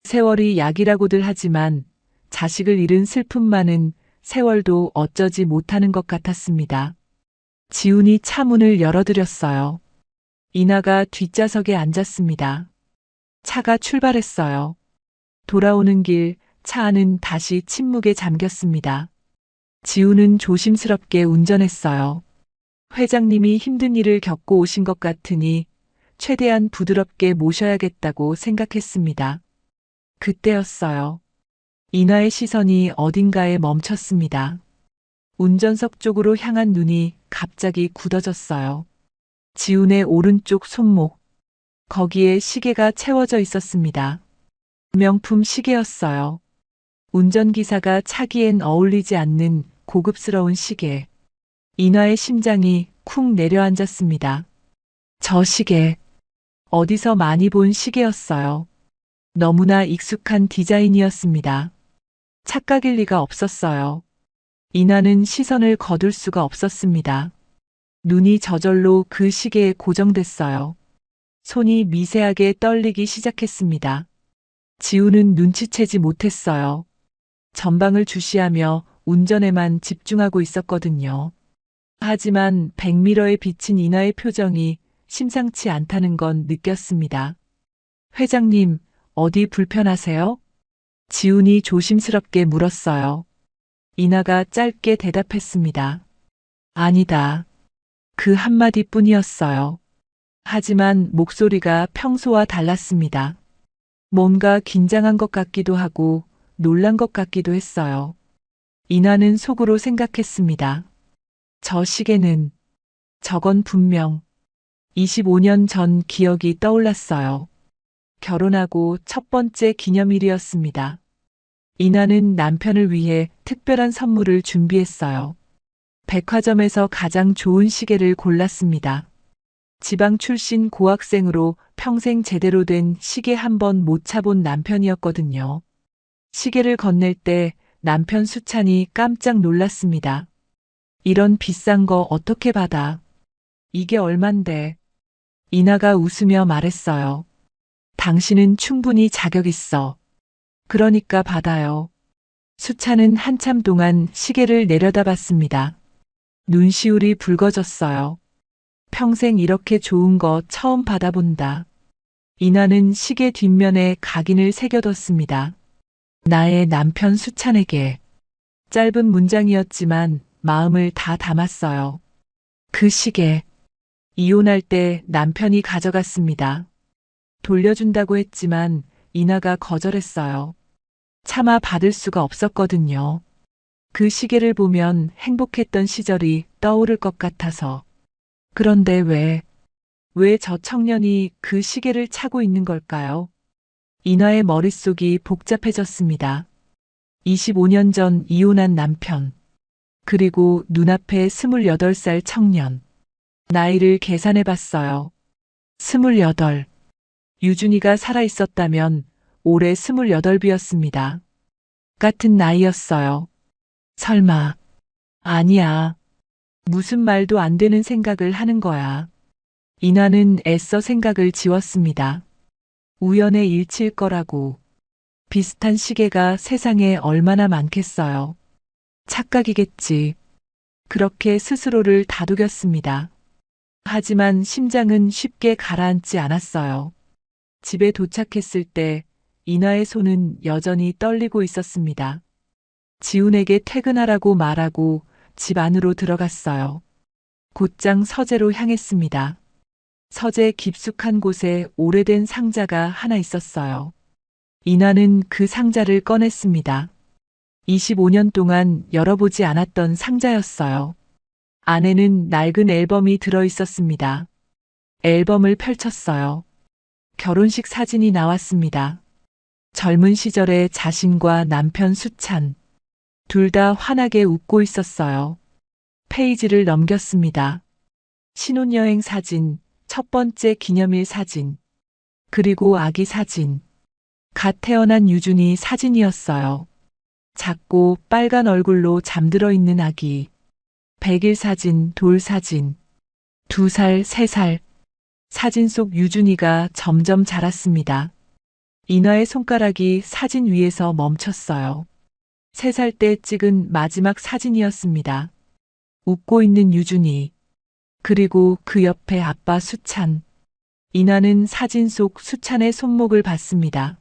세월이 약이라고들 하지만 자식을 잃은 슬픔만은 세월도 어쩌지 못하는 것 같았습니다. 지훈이 차 문을 열어드렸어요. 이나가 뒷좌석에 앉았습니다. 차가 출발했어요. 돌아오는 길, 차 안은 다시 침묵에 잠겼습니다. 지훈은 조심스럽게 운전했어요. 회장님이 힘든 일을 겪고 오신 것 같으니 최대한 부드럽게 모셔야겠다고 생각했습니다. 그때였어요. 이나의 시선이 어딘가에 멈췄습니다. 운전석 쪽으로 향한 눈이 갑자기 굳어졌어요. 지훈의 오른쪽 손목. 거기에 시계가 채워져 있었습니다. 명품 시계였어요. 운전기사가 차기엔 어울리지 않는 고급스러운 시계. 이나의 심장이 쿵 내려앉았습니다. 저 시계. 어디서 많이 본 시계였어요. 너무나 익숙한 디자인이었습니다. 착각일 리가 없었어요. 이나는 시선을 거둘 수가 없었습니다. 눈이 저절로 그 시계에 고정됐어요. 손이 미세하게 떨리기 시작했습니다. 지훈은 눈치채지 못했어요. 전방을 주시하며 운전에만 집중하고 있었거든요. 하지만 백미러에 비친 이나의 표정이 심상치 않다는 건 느꼈습니다. 회장님, 어디 불편하세요? 지훈이 조심스럽게 물었어요. 이나가 짧게 대답했습니다. 아니다. 그 한마디뿐이었어요. 하지만 목소리가 평소와 달랐습니다. 뭔가 긴장한 것 같기도 하고 놀란 것 같기도 했어요. 이나는 속으로 생각했습니다. 저 시계는, 저건 분명 25년 전 기억이 떠올랐어요. 결혼하고 첫 번째 기념일이었습니다. 이나는 남편을 위해 특별한 선물을 준비했어요. 백화점에서 가장 좋은 시계를 골랐습니다. 지방 출신 고학생으로 평생 제대로 된 시계 한 번 못 차본 남편이었거든요. 시계를 건넬 때 남편 수찬이 깜짝 놀랐습니다. 이런 비싼 거 어떻게 받아? 이게 얼만데? 이나가 웃으며 말했어요. 당신은 충분히 자격 있어. 그러니까 받아요. 수찬은 한참 동안 시계를 내려다봤습니다. 눈시울이 붉어졌어요. 평생 이렇게 좋은 거 처음 받아본다. 이나는 시계 뒷면에 각인을 새겨뒀습니다. 나의 남편 수찬에게. 짧은 문장이었지만 마음을 다 담았어요. 그 시계. 이혼할 때 남편이 가져갔습니다. 돌려준다고 했지만 이나가 거절했어요. 차마 받을 수가 없었거든요. 그 시계를 보면 행복했던 시절이 떠오를 것 같아서. 그런데 왜 저 청년이 그 시계를 차고 있는 걸까요? 이나의 머릿속이 복잡해졌습니다. 25년 전 이혼한 남편. 그리고 눈앞에 28살 청년. 나이를 계산해 봤어요. 28. 유준이가 살아있었다면 올해 28이었습니다. 같은 나이였어요. 설마. 아니야. 무슨 말도 안 되는 생각을 하는 거야. 이나는 애써 생각을 지웠습니다. 우연의 일치일 거라고. 비슷한 시계가 세상에 얼마나 많겠어요. 착각이겠지. 그렇게 스스로를 다독였습니다. 하지만 심장은 쉽게 가라앉지 않았어요. 집에 도착했을 때 이나의 손은 여전히 떨리고 있었습니다. 지훈에게 퇴근하라고 말하고 집 안으로 들어갔어요. 곧장 서재로 향했습니다. 서재 깊숙한 곳에 오래된 상자가 하나 있었어요. 이나는 그 상자를 꺼냈습니다. 25년 동안 열어보지 않았던 상자였어요. 안에는 낡은 앨범이 들어 있었습니다. 앨범을 펼쳤어요. 결혼식 사진이 나왔습니다. 젊은 시절의 자신과 남편 수찬. 둘 다 환하게 웃고 있었어요. 페이지를 넘겼습니다. 신혼여행 사진, 첫 번째 기념일 사진, 그리고 아기 사진. 갓 태어난 유준이 사진이었어요. 작고 빨간 얼굴로 잠들어 있는 아기. 100일 사진, 돌 사진. 2살, 3살. 사진 속 유준이가 점점 자랐습니다. 이나의 손가락이 사진 위에서 멈췄어요. 3살 때 찍은 마지막 사진이었습니다. 웃고 있는 유준이. 그리고 그 옆에 아빠 수찬. 이나는 사진 속 수찬의 손목을 봤습니다.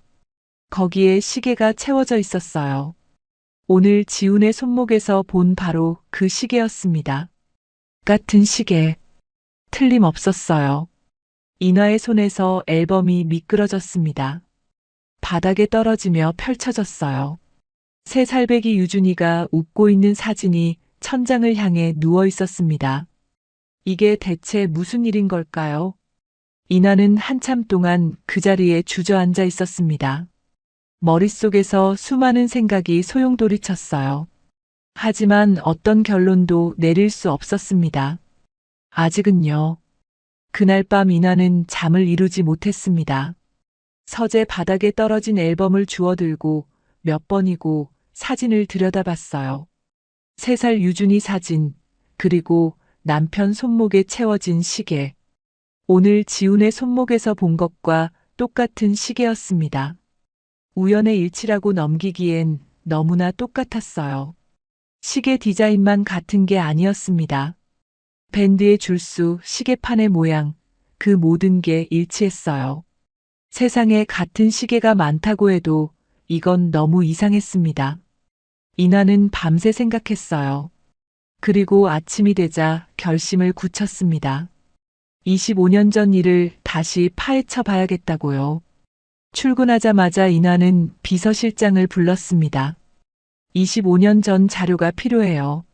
거기에 시계가 채워져 있었어요. 오늘 지훈의 손목에서 본 바로 그 시계였습니다. 같은 시계. 틀림없었어요. 이나의 손에서 앨범이 미끄러졌습니다. 바닥에 떨어지며 펼쳐졌어요. 3살배기 유준이가 웃고 있는 사진이 천장을 향해 누워 있었습니다. 이게 대체 무슨 일인 걸까요? 이나는 한참 동안 그 자리에 주저앉아 있었습니다. 머릿속에서 수많은 생각이 소용돌이쳤어요. 하지만 어떤 결론도 내릴 수 없었습니다. 아직은요. 그날 밤 이나는 잠을 이루지 못했습니다. 서재 바닥에 떨어진 앨범을 주워들고 몇 번이고 사진을 들여다봤어요. 3살 유준이 사진, 그리고 남편 손목에 채워진 시계. 오늘 지훈의 손목에서 본 것과 똑같은 시계였습니다. 우연의 일치라고 넘기기엔 너무나 똑같았어요. 시계 디자인만 같은 게 아니었습니다. 밴드의 줄수, 시계판의 모양, 그 모든 게 일치했어요. 세상에 같은 시계가 많다고 해도 이건 너무 이상했습니다. 이나는 밤새 생각했어요. 그리고 아침이 되자 결심을 굳혔습니다. 25년 전 일을 다시 파헤쳐 봐야겠다고요. 출근하자마자 이나는 비서실장을 불렀습니다. 25년 전 자료가 필요해요.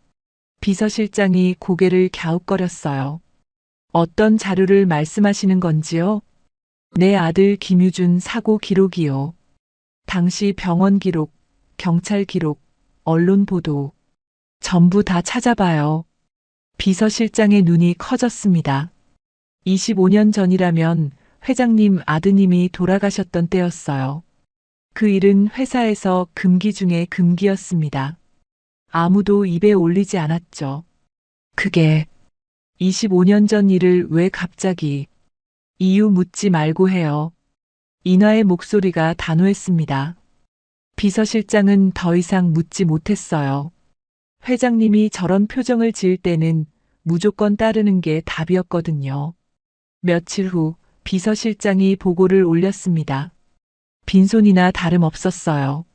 비서실장이 고개를 갸웃거렸어요. 어떤 자료를 말씀하시는 건지요? 내 아들 김유준 사고 기록이요. 당시 병원 기록, 경찰 기록, 언론 보도. 전부 다 찾아봐요. 비서실장의 눈이 커졌습니다. 25년 전이라면 회장님 아드님이 돌아가셨던 때였어요. 그 일은 회사에서 금기 중에 금기였습니다. 아무도 입에 올리지 않았죠. 그게 25년 전 일을 왜 갑자기 이유 묻지 말고 해요. 이나의 목소리가 단호했습니다. 비서실장은 더 이상 묻지 못했어요. 회장님이 저런 표정을 지을 때는 무조건 따르는 게 답이었거든요. 며칠 후 비서실장이 보고를 올렸습니다. 빈손이나 다름없었어요.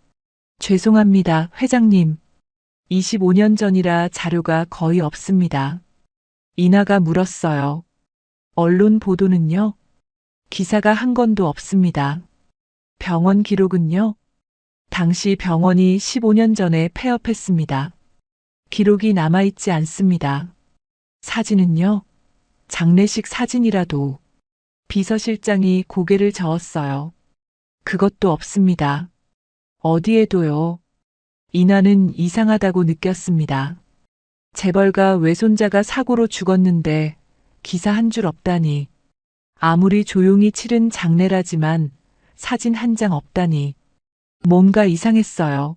죄송합니다, 회장님. 25년 전이라 자료가 거의 없습니다. 이나가 물었어요. 언론 보도는요? 기사가 한 건도 없습니다. 병원 기록은요? 당시 병원이 15년 전에 폐업했습니다. 기록이 남아있지 않습니다. 사진은요? 장례식 사진이라도. 비서실장이 고개를 저었어요. 그것도 없습니다. 어디에도요. 이나는 이상하다고 느꼈습니다. 재벌가 외손자가 사고로 죽었는데 기사 한 줄 없다니. 아무리 조용히 치른 장례라지만 사진 한 장 없다니. 뭔가 이상했어요.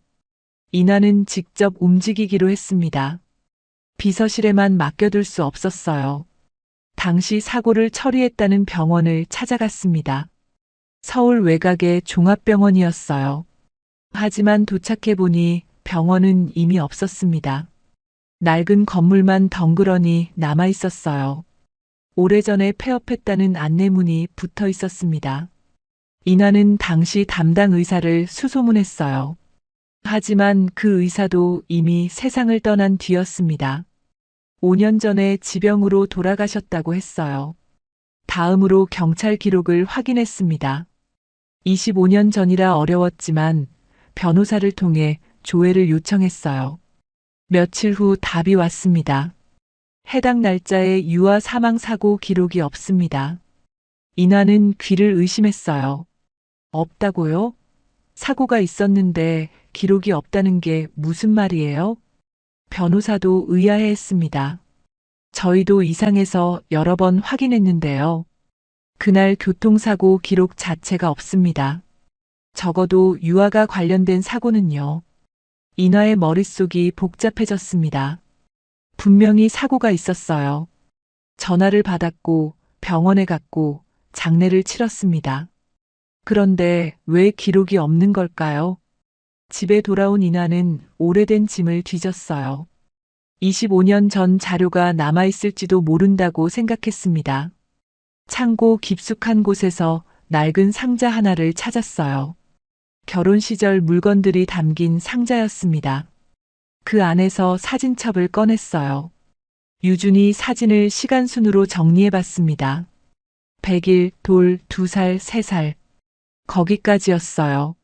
이나는 직접 움직이기로 했습니다. 비서실에만 맡겨둘 수 없었어요. 당시 사고를 처리했다는 병원을 찾아갔습니다. 서울 외곽의 종합병원이었어요. 하지만 도착해보니 병원은 이미 없었습니다. 낡은 건물만 덩그러니 남아있었어요. 오래전에 폐업했다는 안내문이 붙어 있었습니다. 이나는 당시 담당 의사를 수소문했어요. 하지만 그 의사도 이미 세상을 떠난 뒤였습니다. 5년 전에 지병으로 돌아가셨다고 했어요. 다음으로 경찰 기록을 확인했습니다. 25년 전이라 어려웠지만 변호사를 통해 조회를 요청했어요. 며칠 후 답이 왔습니다. 해당 날짜에 유아 사망 사고 기록이 없습니다. 이나는 귀를 의심했어요. 없다고요? 사고가 있었는데 기록이 없다는 게 무슨 말이에요? 변호사도 의아해했습니다. 저희도 이상해서 여러 번 확인했는데요. 그날 교통사고 기록 자체가 없습니다. 적어도 유아가 관련된 사고는요. 이나의 머릿속이 복잡해졌습니다. 분명히 사고가 있었어요. 전화를 받았고 병원에 갔고 장례를 치렀습니다. 그런데 왜 기록이 없는 걸까요? 집에 돌아온 이나는 오래된 짐을 뒤졌어요. 25년 전 자료가 남아있을지도 모른다고 생각했습니다. 창고 깊숙한 곳에서 낡은 상자 하나를 찾았어요. 결혼 시절 물건들이 담긴 상자였습니다. 그 안에서 사진첩을 꺼냈어요. 유준이 사진을 시간순으로 정리해봤습니다. 100일, 돌, 2살, 3살. 거기까지였어요.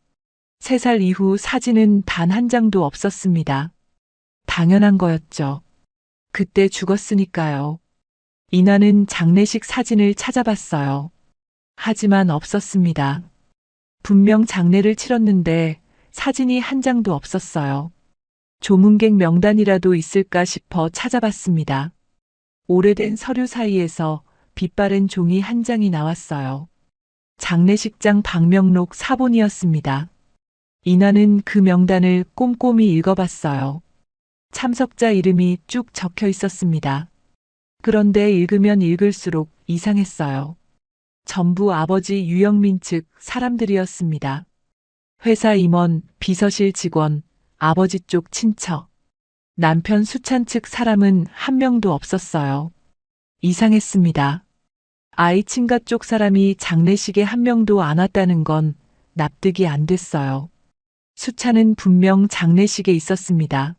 3살 이후 사진은 단 한 장도 없었습니다. 당연한 거였죠. 그때 죽었으니까요. 이나는 장례식 사진을 찾아봤어요. 하지만 없었습니다. 분명 장례를 치렀는데 사진이 한 장도 없었어요. 조문객 명단이라도 있을까 싶어 찾아봤습니다. 오래된 서류 사이에서 빛바랜 종이 한 장이 나왔어요. 장례식장 방명록 사본이었습니다. 이나는 그 명단을 꼼꼼히 읽어봤어요. 참석자 이름이 쭉 적혀 있었습니다. 그런데 읽으면 읽을수록 이상했어요. 전부 아버지 유영민 측 사람들이었습니다. 회사 임원, 비서실 직원, 아버지 쪽 친척. 남편 수찬 측 사람은 한 명도 없었어요. 이상했습니다. 아이 친가 쪽 사람이 장례식에 한 명도 안 왔다는 건 납득이 안 됐어요. 수찬은 분명 장례식에 있었습니다.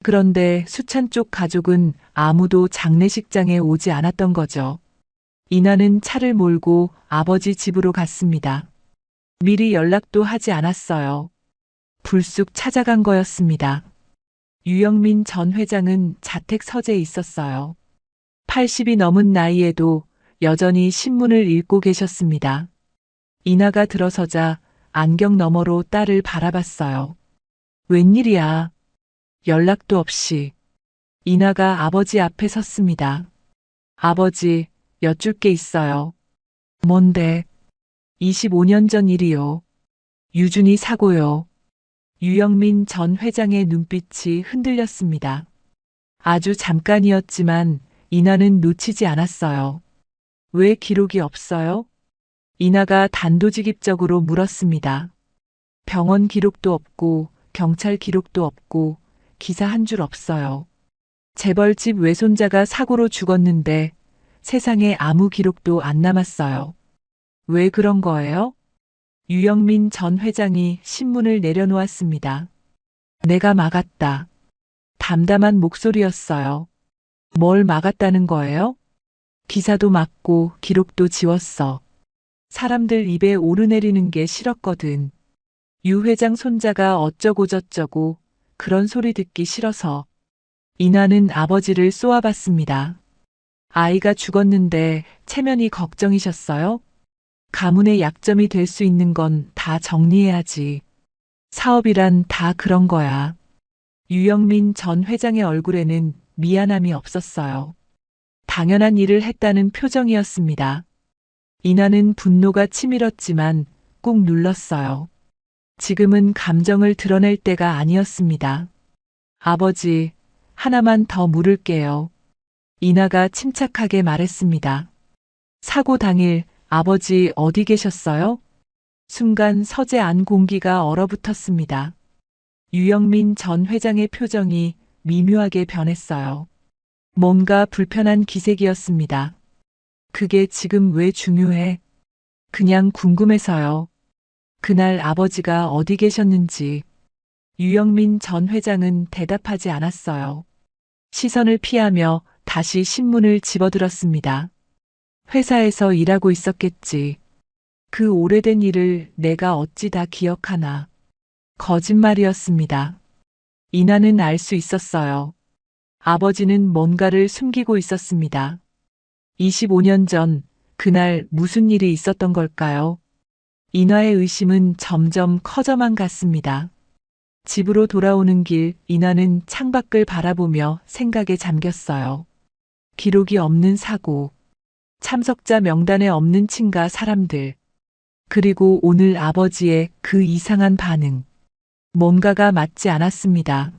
그런데 수찬 쪽 가족은 아무도 장례식장에 오지 않았던 거죠. 이나는 차를 몰고 아버지 집으로 갔습니다. 미리 연락도 하지 않았어요. 불쑥 찾아간 거였습니다. 유영민 전 회장은 자택 서재에 있었어요. 80이 넘은 나이에도 여전히 신문을 읽고 계셨습니다. 이나가 들어서자 안경 너머로 딸을 바라봤어요. 웬일이야. 연락도 없이. 이나가 아버지 앞에 섰습니다. 아버지, 여쭐 게 있어요. 뭔데? 25년 전 일이요. 유준이 사고요. 유영민 전 회장의 눈빛이 흔들렸습니다. 아주 잠깐이었지만 이나는 놓치지 않았어요. 왜 기록이 없어요? 이나가 단도직입적으로 물었습니다. 병원 기록도 없고 경찰 기록도 없고 기사 한 줄 없어요. 재벌집 외손자가 사고로 죽었는데 세상에 아무 기록도 안 남았어요. 왜 그런 거예요? 유영민 전 회장이 신문을 내려놓았습니다. 내가 막았다. 담담한 목소리였어요. 뭘 막았다는 거예요? 기사도 막고 기록도 지웠어. 사람들 입에 오르내리는 게 싫었거든. 유 회장 손자가 어쩌고저쩌고 그런 소리 듣기 싫어서. 이나는 아버지를 쏘아봤습니다. 아이가 죽었는데 체면이 걱정이셨어요? 가문의 약점이 될 수 있는 건 다 정리해야지. 사업이란 다 그런 거야. 유영민 전 회장의 얼굴에는 미안함이 없었어요. 당연한 일을 했다는 표정이었습니다. 이나는 분노가 치밀었지만 꾹 눌렀어요. 지금은 감정을 드러낼 때가 아니었습니다. 아버지, 하나만 더 물을게요. 이나가 침착하게 말했습니다. 사고 당일 아버지 어디 계셨어요? 순간 서재 안 공기가 얼어붙었습니다. 유영민 전 회장의 표정이 미묘하게 변했어요. 뭔가 불편한 기색이었습니다. 그게 지금 왜 중요해? 그냥 궁금해서요. 그날 아버지가 어디 계셨는지. 유영민 전 회장은 대답하지 않았어요. 시선을 피하며 다시 신문을 집어들었습니다. 회사에서 일하고 있었겠지. 그 오래된 일을 내가 어찌 다 기억하나. 거짓말이었습니다. 이나는 알 수 있었어요. 아버지는 뭔가를 숨기고 있었습니다. 25년 전, 그날 무슨 일이 있었던 걸까요? 이나의 의심은 점점 커져만 갔습니다. 집으로 돌아오는 길, 이나는 창밖을 바라보며 생각에 잠겼어요. 기록이 없는 사고, 참석자 명단에 없는 친가 사람들, 그리고 오늘 아버지의 그 이상한 반응. 뭔가가 맞지 않았습니다.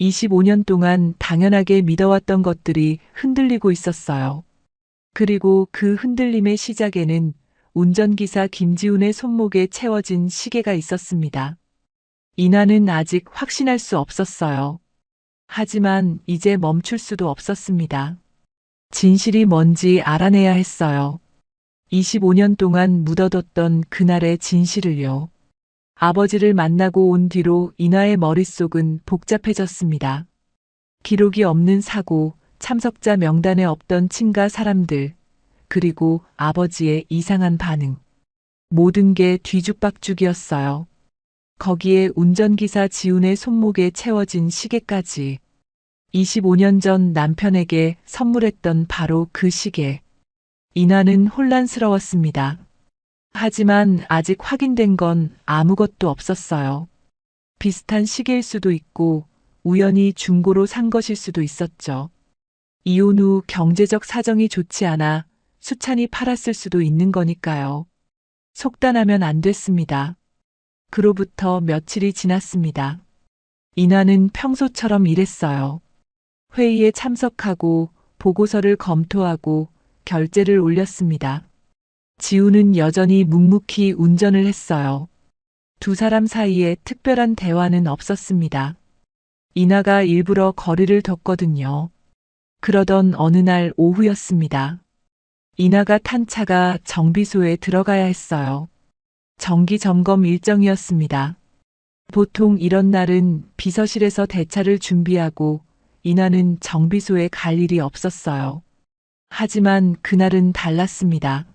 25년 동안 당연하게 믿어왔던 것들이 흔들리고 있었어요. 그리고 그 흔들림의 시작에는 운전기사 김지훈의 손목에 채워진 시계가 있었습니다. 이나는 아직 확신할 수 없었어요. 하지만 이제 멈출 수도 없었습니다. 진실이 뭔지 알아내야 했어요. 25년 동안 묻어뒀던 그날의 진실을요. 아버지를 만나고 온 뒤로 이나의 머릿속은 복잡해졌습니다. 기록이 없는 사고, 참석자 명단에 없던 친가 사람들, 그리고 아버지의 이상한 반응. 모든 게 뒤죽박죽이었어요. 거기에 운전기사 지훈의 손목에 채워진 시계까지. 25년 전 남편에게 선물했던 바로 그 시계. 이나는 혼란스러웠습니다. 하지만 아직 확인된 건 아무것도 없었어요. 비슷한 시계일 수도 있고 우연히 중고로 산 것일 수도 있었죠. 이혼 후 경제적 사정이 좋지 않아 수찬이 팔았을 수도 있는 거니까요. 속단하면 안 됐습니다. 그로부터 며칠이 지났습니다. 이나는 평소처럼 일했어요. 회의에 참석하고 보고서를 검토하고 결제를 올렸습니다. 지우는 여전히 묵묵히 운전을 했어요. 두 사람 사이에 특별한 대화는 없었습니다. 이나가 일부러 거리를 뒀거든요. 그러던 어느 날 오후였습니다. 이나가 탄 차가 정비소에 들어가야 했어요. 정기 점검 일정이었습니다. 보통 이런 날은 비서실에서 대차를 준비하고 이나는 정비소에 갈 일이 없었어요. 하지만 그날은 달랐습니다.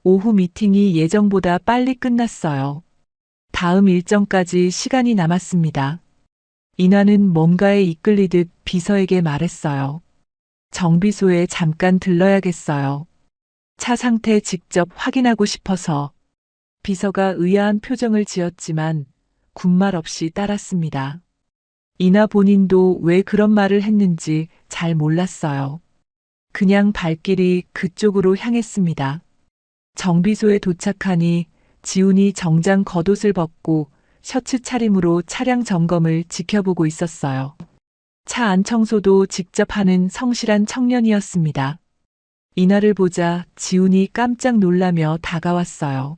오후 미팅이 예정보다 빨리 끝났어요. 다음 일정까지 시간이 남았습니다. 이나는 뭔가에 이끌리듯 비서에게 말했어요. 정비소에 잠깐 들러야겠어요. 차 상태 직접 확인하고 싶어서. 비서가 의아한 표정을 지었지만 군말 없이 따랐습니다. 이나 본인도 왜 그런 말을 했는지 잘 몰랐어요. 그냥 발길이 그쪽으로 향했습니다. 정비소에 도착하니 지훈이 정장 겉옷을 벗고 셔츠 차림으로 차량 점검을 지켜보고 있었어요. 차 안 청소도 직접 하는 성실한 청년이었습니다. 이나를 보자 지훈이 깜짝 놀라며 다가왔어요.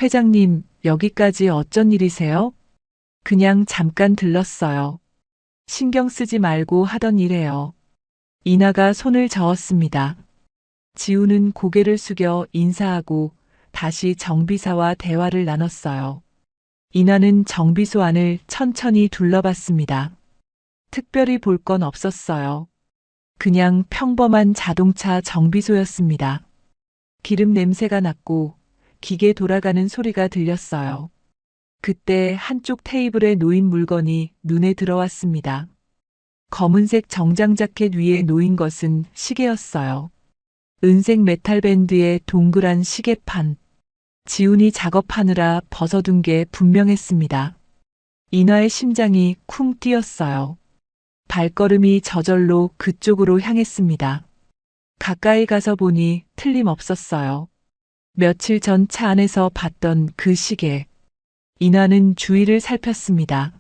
회장님, 여기까지 어쩐 일이세요? 그냥 잠깐 들렀어요. 신경 쓰지 말고 하던 일이에요. 이나가 손을 저었습니다. 지우는 고개를 숙여 인사하고 다시 정비사와 대화를 나눴어요. 이나는 정비소 안을 천천히 둘러봤습니다. 특별히 볼 건 없었어요. 그냥 평범한 자동차 정비소였습니다. 기름 냄새가 났고 기계 돌아가는 소리가 들렸어요. 그때 한쪽 테이블에 놓인 물건이 눈에 들어왔습니다. 검은색 정장 자켓 위에 놓인 것은 시계였어요. 은색 메탈 밴드에 동그란 시계판. 지훈이 작업하느라 벗어둔 게 분명했습니다. 이나의 심장이 쿵 뛰었어요. 발걸음이 저절로 그쪽으로 향했습니다. 가까이 가서 보니 틀림없었어요. 며칠 전 차 안에서 봤던 그 시계. 이나는 주위를 살폈습니다.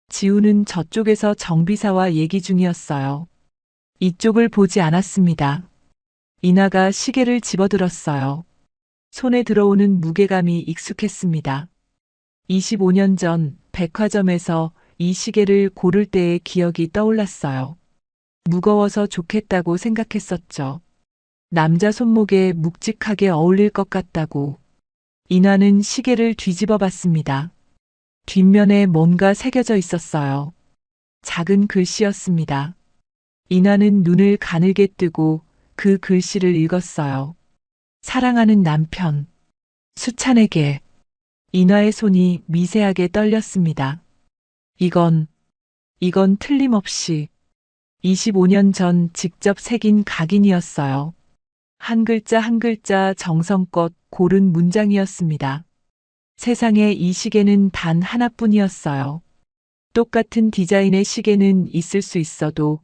지우는 저쪽에서 정비사와 얘기 중이었어요. 이쪽을 보지 않았습니다. 이나가 시계를 집어들었어요. 손에 들어오는 무게감이 익숙했습니다. 25년 전 백화점에서 이 시계를 고를 때의 기억이 떠올랐어요. 무거워서 좋겠다고 생각했었죠. 남자 손목에 묵직하게 어울릴 것 같다고. 이나는 시계를 뒤집어 봤습니다. 뒷면에 뭔가 새겨져 있었어요. 작은 글씨였습니다. 이나는 눈을 가늘게 뜨고 그 글씨를 읽었어요. 사랑하는 남편. 수찬에게. 이나의 손이 미세하게 떨렸습니다. 이건 틀림없이 25년 전 직접 새긴 각인이었어요. 한 글자 한 글자 정성껏 고른 문장이었습니다. 세상에 이 시계는 단 하나뿐이었어요. 똑같은 디자인의 시계는 있을 수 있어도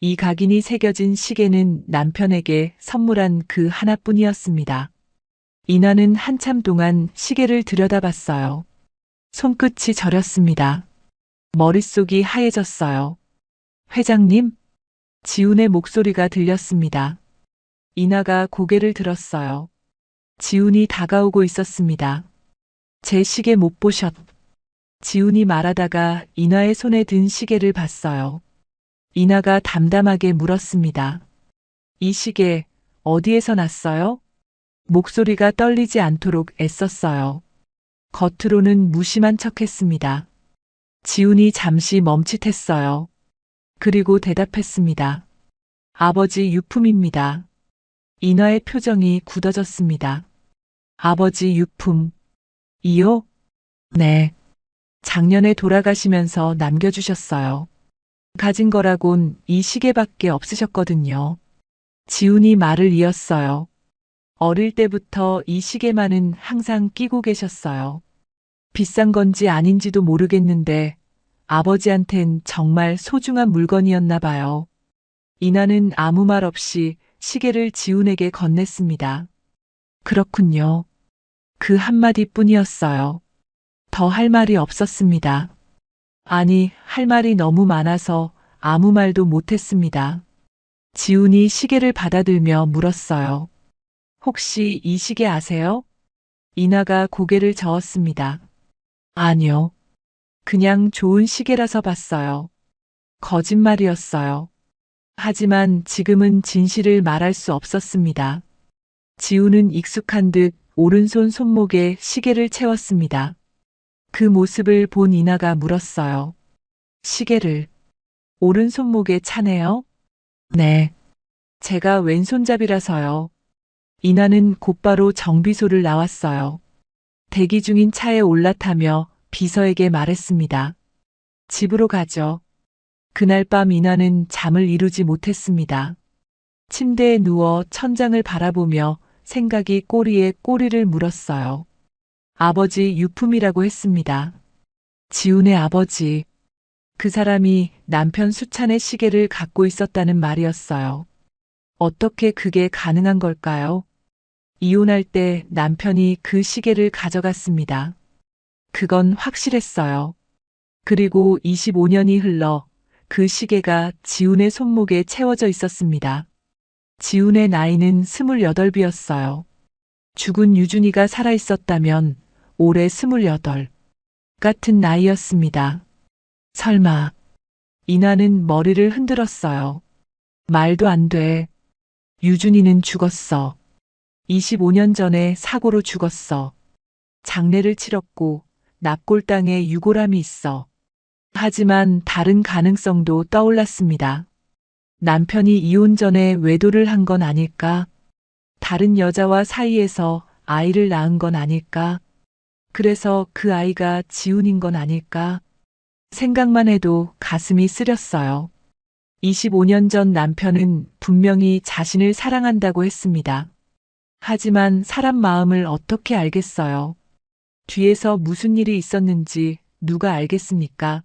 이 각인이 새겨진 시계는 남편에게 선물한 그 하나뿐이었습니다. 이나는 한참 동안 시계를 들여다봤어요. 손끝이 저렸습니다. 머릿속이 하얘졌어요. 회장님? 지훈의 목소리가 들렸습니다. 이나가 고개를 들었어요. 지훈이 다가오고 있었습니다. 제 시계 못 보셨? 지훈이 말하다가 이나의 손에 든 시계를 봤어요. 이나가 담담하게 물었습니다. 이 시계 어디에서 났어요? 목소리가 떨리지 않도록 애썼어요. 겉으로는 무심한 척했습니다. 지훈이 잠시 멈칫했어요. 그리고 대답했습니다. 아버지 유품입니다. 이나의 표정이 굳어졌습니다. 아버지 유품. 이요? 네. 작년에 돌아가시면서 남겨주셨어요. 가진 거라곤 이 시계밖에 없으셨거든요. 지훈이 말을 이었어요. 어릴 때부터 이 시계만은 항상 끼고 계셨어요. 비싼 건지 아닌지도 모르겠는데 아버지한텐 정말 소중한 물건이었나 봐요. 이나는 아무 말 없이 시계를 지훈에게 건넸습니다. 그렇군요. 그 한마디뿐이었어요. 더 할 말이 없었습니다. 아니, 할 말이 너무 많아서 아무 말도 못했습니다. 지훈이 시계를 받아들며 물었어요. 혹시 이 시계 아세요? 이나가 고개를 저었습니다. 아니요. 그냥 좋은 시계라서 봤어요. 거짓말이었어요. 하지만 지금은 진실을 말할 수 없었습니다. 지훈은 익숙한 듯 오른손 손목에 시계를 채웠습니다. 그 모습을 본 이나가 물었어요. 시계를 오른손목에 차네요? 네. 제가 왼손잡이라서요. 이나는 곧바로 정비소를 나왔어요. 대기 중인 차에 올라타며 비서에게 말했습니다. 집으로 가죠. 그날 밤 이나는 잠을 이루지 못했습니다. 침대에 누워 천장을 바라보며 생각이 꼬리에 꼬리를 물었어요. 아버지 유품이라고 했습니다. 지훈의 아버지. 그 사람이 남편 수찬의 시계를 갖고 있었다는 말이었어요. 어떻게 그게 가능한 걸까요? 이혼할 때 남편이 그 시계를 가져갔습니다. 그건 확실했어요. 그리고 25년이 흘러 그 시계가 지훈의 손목에 채워져 있었습니다. 지훈의 나이는 28이었어요. 죽은 유준이가 살아있었다면 올해 28. 같은 나이였습니다. 설마. 이나는 머리를 흔들었어요. 말도 안 돼. 유준이는 죽었어. 25년 전에 사고로 죽었어. 장례를 치렀고 납골당에 유골함이 있어. 하지만 다른 가능성도 떠올랐습니다. 남편이 이혼 전에 외도를 한 건 아닐까? 다른 여자와 사이에서 아이를 낳은 건 아닐까? 그래서 그 아이가 지훈인 건 아닐까? 생각만 해도 가슴이 쓰렸어요. 25년 전 남편은 분명히 자신을 사랑한다고 했습니다. 하지만 사람 마음을 어떻게 알겠어요? 뒤에서 무슨 일이 있었는지 누가 알겠습니까?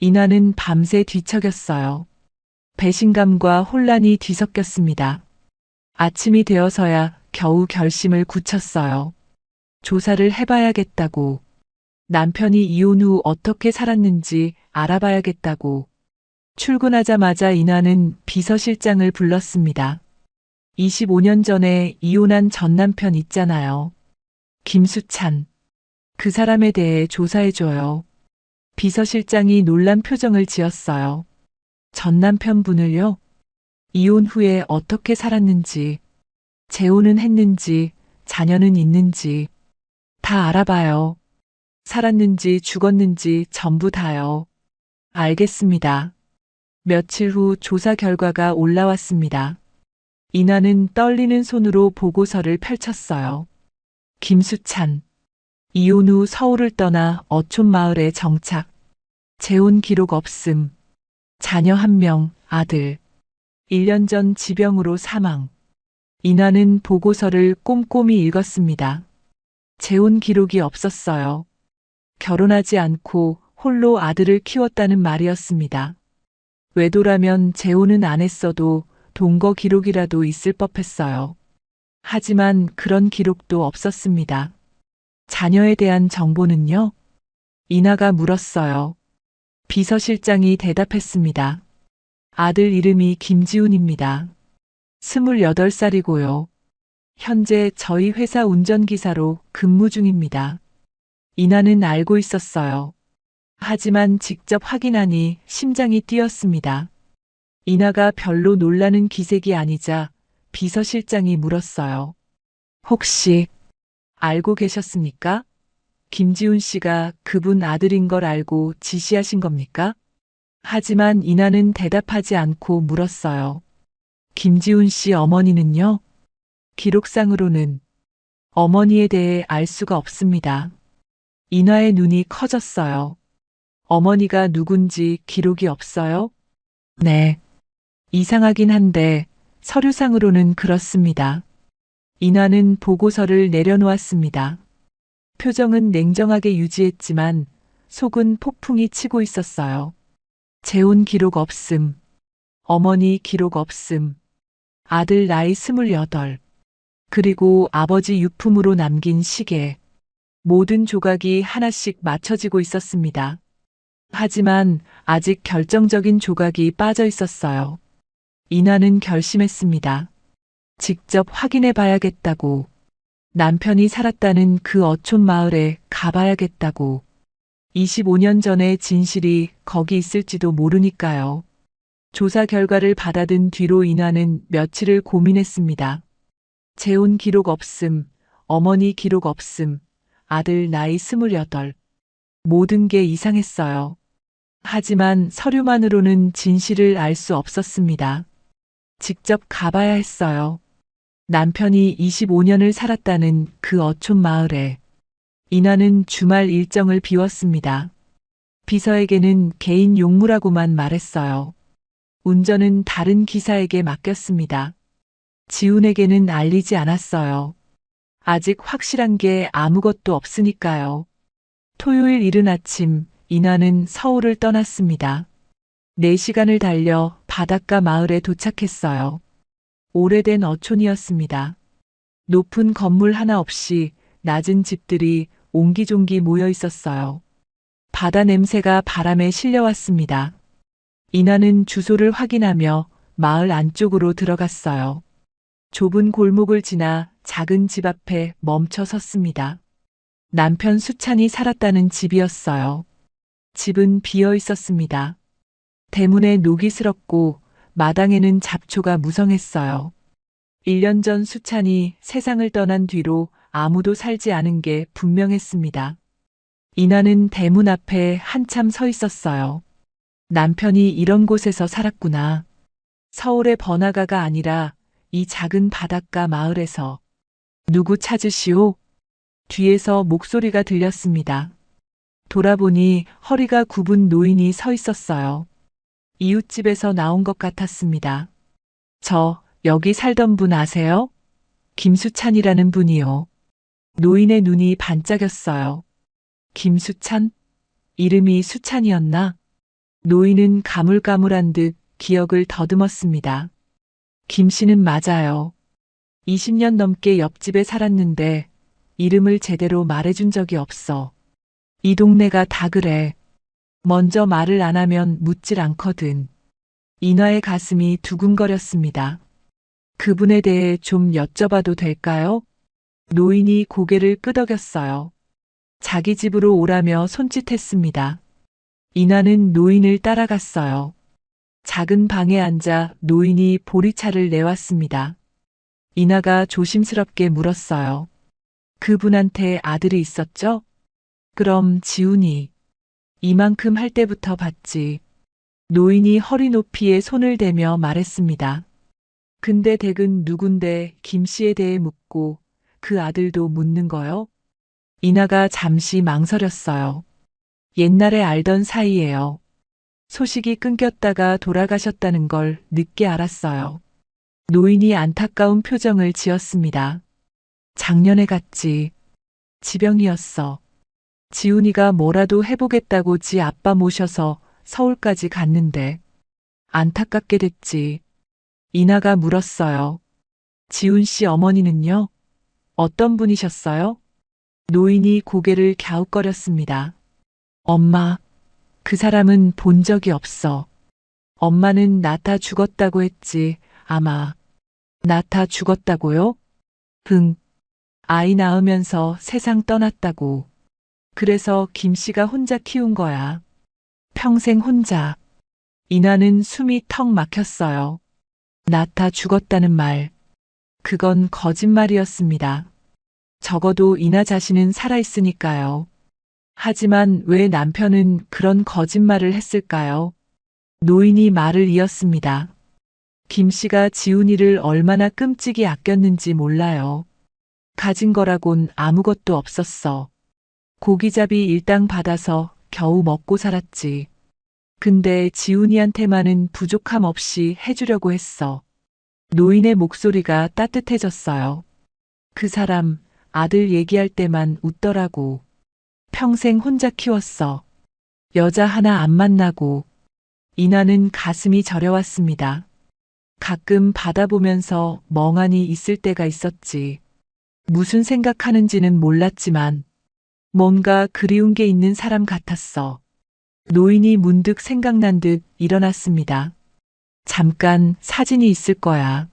이나는 밤새 뒤척였어요. 배신감과 혼란이 뒤섞였습니다. 아침이 되어서야 겨우 결심을 굳혔어요. 조사를 해봐야겠다고. 남편이 이혼 후 어떻게 살았는지 알아봐야겠다고. 출근하자마자 이나는 비서실장을 불렀습니다. 25년 전에 이혼한 전 남편 있잖아요. 김수찬. 그 사람에 대해 조사해줘요. 비서실장이 놀란 표정을 지었어요. 전 남편분을요? 이혼 후에 어떻게 살았는지, 재혼은 했는지, 자녀는 있는지 다 알아봐요. 살았는지 죽었는지 전부 다요. 알겠습니다. 며칠 후 조사 결과가 올라왔습니다. 이나는 떨리는 손으로 보고서를 펼쳤어요. 김수찬. 이혼 후 서울을 떠나 어촌 마을에 정착. 재혼 기록 없음. 자녀 1명, 아들. 1년 전 지병으로 사망. 이나는 보고서를 꼼꼼히 읽었습니다. 재혼 기록이 없었어요. 결혼하지 않고 홀로 아들을 키웠다는 말이었습니다. 외도라면 재혼은 안 했어도 동거 기록이라도 있을 법했어요. 하지만 그런 기록도 없었습니다. 자녀에 대한 정보는요? 이나가 물었어요. 비서실장이 대답했습니다. 아들 이름이 김지훈입니다. 28살이고요. 현재 저희 회사 운전기사로 근무 중입니다. 이나는 알고 있었어요. 하지만 직접 확인하니 심장이 뛰었습니다. 이나가 별로 놀라는 기색이 아니자 비서실장이 물었어요. 혹시 알고 계셨습니까? 김지훈 씨가 그분 아들인 걸 알고 지시하신 겁니까? 하지만 이나는 대답하지 않고 물었어요. 김지훈 씨 어머니는요? 기록상으로는 어머니에 대해 알 수가 없습니다. 이나의 눈이 커졌어요. 어머니가 누군지 기록이 없어요? 네. 이상하긴 한데 서류상으로는 그렇습니다. 이나는 보고서를 내려놓았습니다. 표정은 냉정하게 유지했지만 속은 폭풍이 치고 있었어요. 재혼 기록 없음. 어머니 기록 없음. 아들 나이 28. 그리고 아버지 유품으로 남긴 시계. 모든 조각이 하나씩 맞춰지고 있었습니다. 하지만 아직 결정적인 조각이 빠져 있었어요. 이나는 결심했습니다. 직접 확인해 봐야겠다고. 남편이 살았다는 그 어촌 마을에 가봐야겠다고. 25년 전의 진실이 거기 있을지도 모르니까요. 조사 결과를 받아든 뒤로 이나는 며칠을 고민했습니다. 재혼 기록 없음, 어머니 기록 없음, 아들 나이 28. 모든 게 이상했어요. 하지만 서류만으로는 진실을 알 수 없었습니다. 직접 가봐야 했어요. 남편이 25년을 살았다는 그 어촌 마을에. 이나는 주말 일정을 비웠습니다. 비서에게는 개인 용무라고만 말했어요. 운전은 다른 기사에게 맡겼습니다. 지훈에게는 알리지 않았어요. 아직 확실한 게 아무것도 없으니까요. 토요일 이른 아침, 이나는 서울을 떠났습니다. 4시간을 달려 바닷가 마을에 도착했어요. 오래된 어촌이었습니다. 높은 건물 하나 없이 낮은 집들이 옹기종기 모여 있었어요. 바다 냄새가 바람에 실려왔습니다. 이나는 주소를 확인하며 마을 안쪽으로 들어갔어요. 좁은 골목을 지나 작은 집 앞에 멈춰 섰습니다. 남편 수찬이 살았다는 집이었어요. 집은 비어 있었습니다. 대문에 녹이 슬었고 마당에는 잡초가 무성했어요. 1년 전 수찬이 세상을 떠난 뒤로 아무도 살지 않은 게 분명했습니다. 이나는 대문 앞에 한참 서 있었어요. 남편이 이런 곳에서 살았구나. 서울의 번화가가 아니라 이 작은 바닷가 마을에서. 누구 찾으시오? 뒤에서 목소리가 들렸습니다. 돌아보니 허리가 굽은 노인이 서 있었어요. 이웃집에서 나온 것 같았습니다. 저 여기 살던 분 아세요? 김수찬이라는 분이요. 노인의 눈이 반짝였어요. 김수찬? 이름이 수찬이었나? 노인은 가물가물한 듯 기억을 더듬었습니다. 김 씨는 맞아요. 20년 넘게 옆집에 살았는데 이름을 제대로 말해준 적이 없어. 이 동네가 다 그래. 먼저 말을 안 하면 묻질 않거든. 이나의 가슴이 두근거렸습니다. 그분에 대해 좀 여쭤봐도 될까요? 노인이 고개를 끄덕였어요. 자기 집으로 오라며 손짓했습니다. 이나는 노인을 따라갔어요. 작은 방에 앉아 노인이 보리차를 내왔습니다. 이나가 조심스럽게 물었어요. 그분한테 아들이 있었죠? 그럼 지훈이 이만큼 할 때부터 봤지. 노인이 허리 높이에 손을 대며 말했습니다. 근데 댁은 누군데 김 씨에 대해 묻고 그 아들도 묻는 거요? 이나가 잠시 망설였어요. 옛날에 알던 사이예요. 소식이 끊겼다가 돌아가셨다는 걸 늦게 알았어요. 노인이 안타까운 표정을 지었습니다. 작년에 갔지. 지병이었어. 지훈이가 뭐라도 해보겠다고 지 아빠 모셔서 서울까지 갔는데 안타깝게 됐지. 이나가 물었어요. 지훈 씨 어머니는요? 어떤 분이셨어요? 노인이 고개를 갸웃거렸습니다. 엄마, 그 사람은 본 적이 없어. 엄마는 나타 죽었다고 했지. 아마 나타 죽었다고요? 응. 아이 낳으면서 세상 떠났다고. 그래서 김 씨가 혼자 키운 거야. 평생 혼자. 이나는 숨이 턱 막혔어요. 나타 죽었다는 말. 그건 거짓말이었습니다. 적어도 이나 자신은 살아있으니까요. 하지만 왜 남편은 그런 거짓말을 했을까요? 노인이 말을 이었습니다. 김 씨가 지훈이를 얼마나 끔찍이 아꼈는지 몰라요. 가진 거라곤 아무것도 없었어. 고기잡이 일당 받아서 겨우 먹고 살았지. 근데 지훈이한테만은 부족함 없이 해주려고 했어. 노인의 목소리가 따뜻해졌어요. 그 사람 아들 얘기할 때만 웃더라고. 평생 혼자 키웠어. 여자 하나 안 만나고. 이나는 가슴이 저려왔습니다. 가끔 바다 보면서 멍하니 있을 때가 있었지. 무슨 생각하는지는 몰랐지만 뭔가 그리운 게 있는 사람 같았어. 노인이 문득 생각난 듯 일어났습니다. 잠깐 사진이 있을 거야.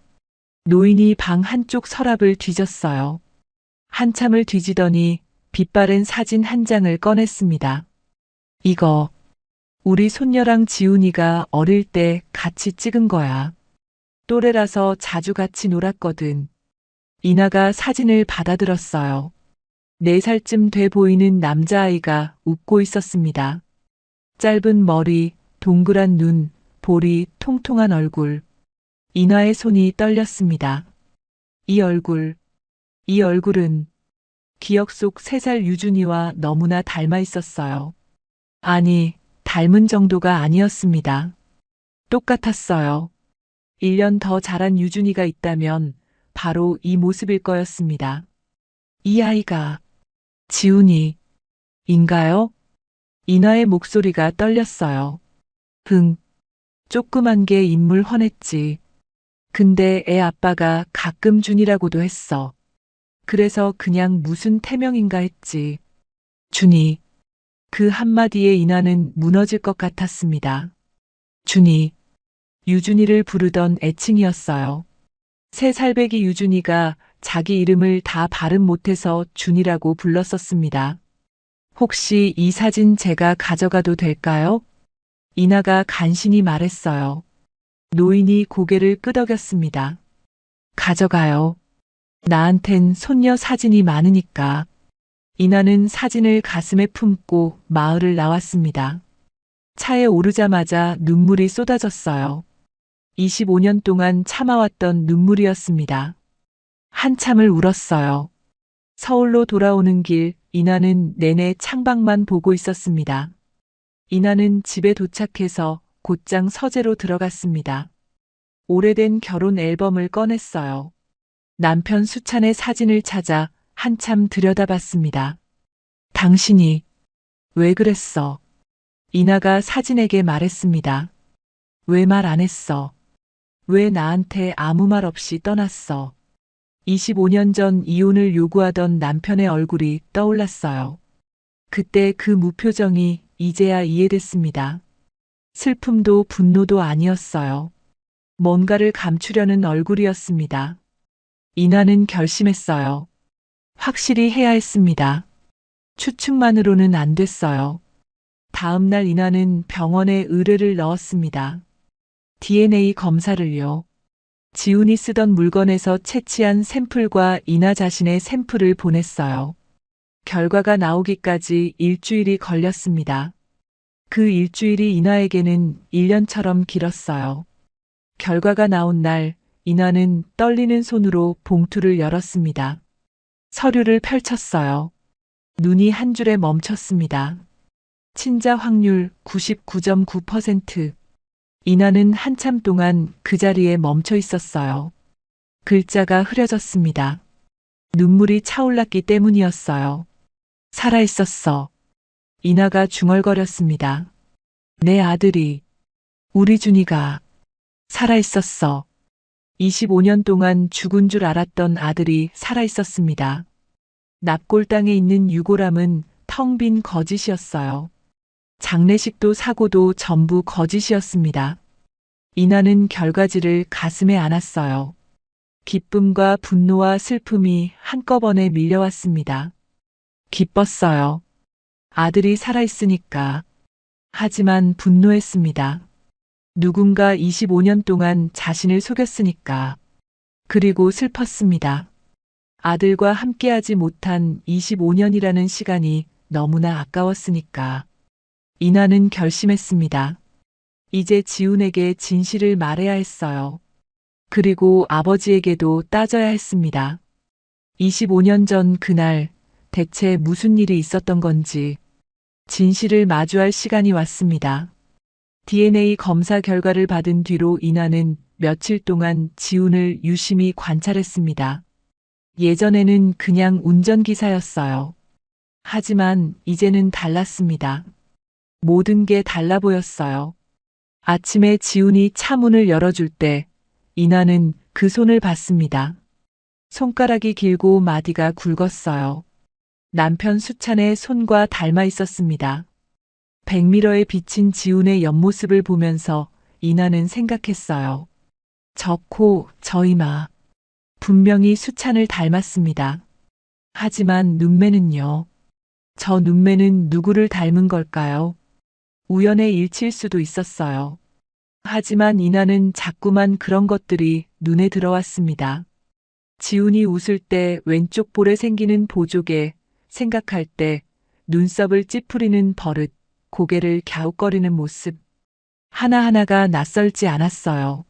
노인이 방 한쪽 서랍을 뒤졌어요. 한참을 뒤지더니 빛바랜 사진 한 장을 꺼냈습니다. 이거 우리 손녀랑 지훈이가 어릴 때 같이 찍은 거야. 또래라서 자주 같이 놀았거든. 이나가 사진을 받아들었어요. 4살쯤 돼 보이는 남자아이가 웃고 있었습니다. 짧은 머리, 동그란 눈, 볼이 통통한 얼굴. 이나의 손이 떨렸습니다. 이 얼굴은 기억 속 3살 유준이와 너무나 닮아 있었어요. 아니, 닮은 정도가 아니었습니다. 똑같았어요. 1년 더 자란 유준이가 있다면 바로 이 모습일 거였습니다. 이 아이가 지훈이인가요? 이나의 목소리가 떨렸어요. 조그만 게 인물 훤했지. 근데 애 아빠가 가끔 준이라고도 했어. 그래서 그냥 무슨 태명인가 했지. 준이. 그 한마디에 이나는 무너질 것 같았습니다. 준이. 유준이를 부르던 애칭이었어요. 3살배기 유준이가 자기 이름을 다 발음 못해서 준이라고 불렀었습니다. 혹시 이 사진 제가 가져가도 될까요? 이나가 간신히 말했어요. 노인이 고개를 끄덕였습니다. 가져가요. 나한텐 손녀 사진이 많으니까. 이나는 사진을 가슴에 품고 마을을 나왔습니다. 차에 오르자마자 눈물이 쏟아졌어요. 25년 동안 참아왔던 눈물이었습니다. 한참을 울었어요. 서울로 돌아오는 길, 이나는 내내 창밖만 보고 있었습니다. 이나는 집에 도착해서 곧장 서재로 들어갔습니다. 오래된 결혼 앨범을 꺼냈어요. 남편 수찬의 사진을 찾아 한참 들여다봤습니다. 당신이 왜 그랬어? 이나가 사진에게 말했습니다. 왜 말 안 했어? 왜 나한테 아무 말 없이 떠났어? 25년 전 이혼을 요구하던 남편의 얼굴이 떠올랐어요. 그때 그 무표정이 이제야 이해됐습니다. 슬픔도 분노도 아니었어요. 뭔가를 감추려는 얼굴이었습니다. 이나는 결심했어요. 확실히 해야 했습니다. 추측만으로는 안 됐어요. 다음 날 이나는 병원에 의뢰를 넣었습니다. DNA 검사를요. 지훈이 쓰던 물건에서 채취한 샘플과 이나 자신의 샘플을 보냈어요. 결과가 나오기까지 일주일이 걸렸습니다. 그 일주일이 이나에게는 1년처럼 길었어요. 결과가 나온 날, 이나는 떨리는 손으로 봉투를 열었습니다. 서류를 펼쳤어요. 눈이 한 줄에 멈췄습니다. 친자 확률 99.9%. 이나는 한참 동안 그 자리에 멈춰 있었어요. 글자가 흐려졌습니다. 눈물이 차올랐기 때문이었어요. 살아있었어. 이나가 중얼거렸습니다. 내 아들이, 우리 준이가 살아있었어. 25년 동안 죽은 줄 알았던 아들이 살아있었습니다. 납골당에 있는 유골함은 텅 빈 거짓이었어요. 장례식도 사고도 전부 거짓이었습니다. 이나는 결과지를 가슴에 안았어요. 기쁨과 분노와 슬픔이 한꺼번에 밀려왔습니다. 기뻤어요. 아들이 살아있으니까. 하지만 분노했습니다. 누군가 25년 동안 자신을 속였으니까. 그리고 슬펐습니다. 아들과 함께하지 못한 25년이라는 시간이 너무나 아까웠으니까. 이나는 결심했습니다. 이제 지훈에게 진실을 말해야 했어요. 그리고 아버지에게도 따져야 했습니다. 25년 전 그날 대체 무슨 일이 있었던 건지 진실을 마주할 시간이 왔습니다. DNA 검사 결과를 받은 뒤로 이나는 며칠 동안 지훈을 유심히 관찰했습니다. 예전에는 그냥 운전기사였어요. 하지만 이제는 달랐습니다. 모든 게 달라 보였어요. 아침에 지훈이 차문을 열어줄 때 이나는 그 손을 봤습니다. 손가락이 길고 마디가 굵었어요. 남편 수찬의 손과 닮아 있었습니다. 백미러에 비친 지훈의 옆모습을 보면서 이나는 생각했어요. 저 코, 저 이마. 분명히 수찬을 닮았습니다. 하지만 눈매는요. 저 눈매는 누구를 닮은 걸까요? 우연의 일치일 수도 있었어요. 하지만 이나는 자꾸만 그런 것들이 눈에 들어왔습니다. 지훈이 웃을 때 왼쪽 볼에 생기는 보조개, 생각할 때 눈썹을 찌푸리는 버릇, 고개를 갸웃거리는 모습. 하나하나가 낯설지 않았어요.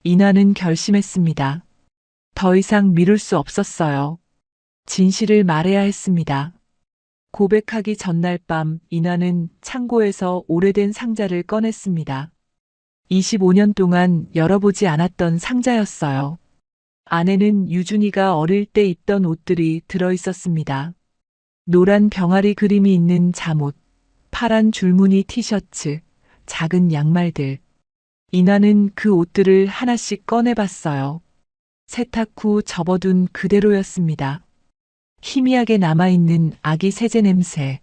이나는 결심했습니다. 더 이상 미룰 수 없었어요. 진실을 말해야 했습니다. 고백하기 전날 밤 이나는 창고에서 오래된 상자를 꺼냈습니다. 25년 동안 열어보지 않았던 상자였어요. 안에는 유준이가 어릴 때 입던 옷들이 들어 있었습니다. 노란 병아리 그림이 있는 잠옷, 파란 줄무늬 티셔츠, 작은 양말들. 이나는 그 옷들을 하나씩 꺼내봤어요. 세탁 후 접어둔 그대로였습니다. 희미하게 남아있는 아기 세제 냄새.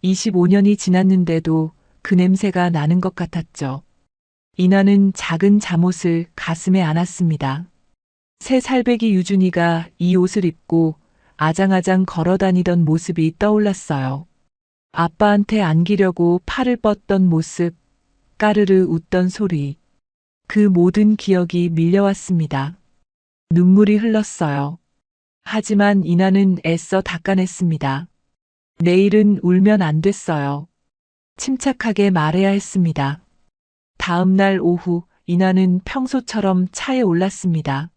25년이 지났는데도 그 냄새가 나는 것 같았죠. 이나는 작은 잠옷을 가슴에 안았습니다. 새 살배기 유준이가 이 옷을 입고 아장아장 걸어다니던 모습이 떠올랐어요. 아빠한테 안기려고 팔을 뻗던 모습, 까르르 웃던 소리. 그 모든 기억이 밀려왔습니다. 눈물이 흘렀어요. 하지만 이나는 애써 닦아냈습니다. 내일은 울면 안 됐어요. 침착하게 말해야 했습니다. 다음 날 오후 이나는 평소처럼 차에 올랐습니다.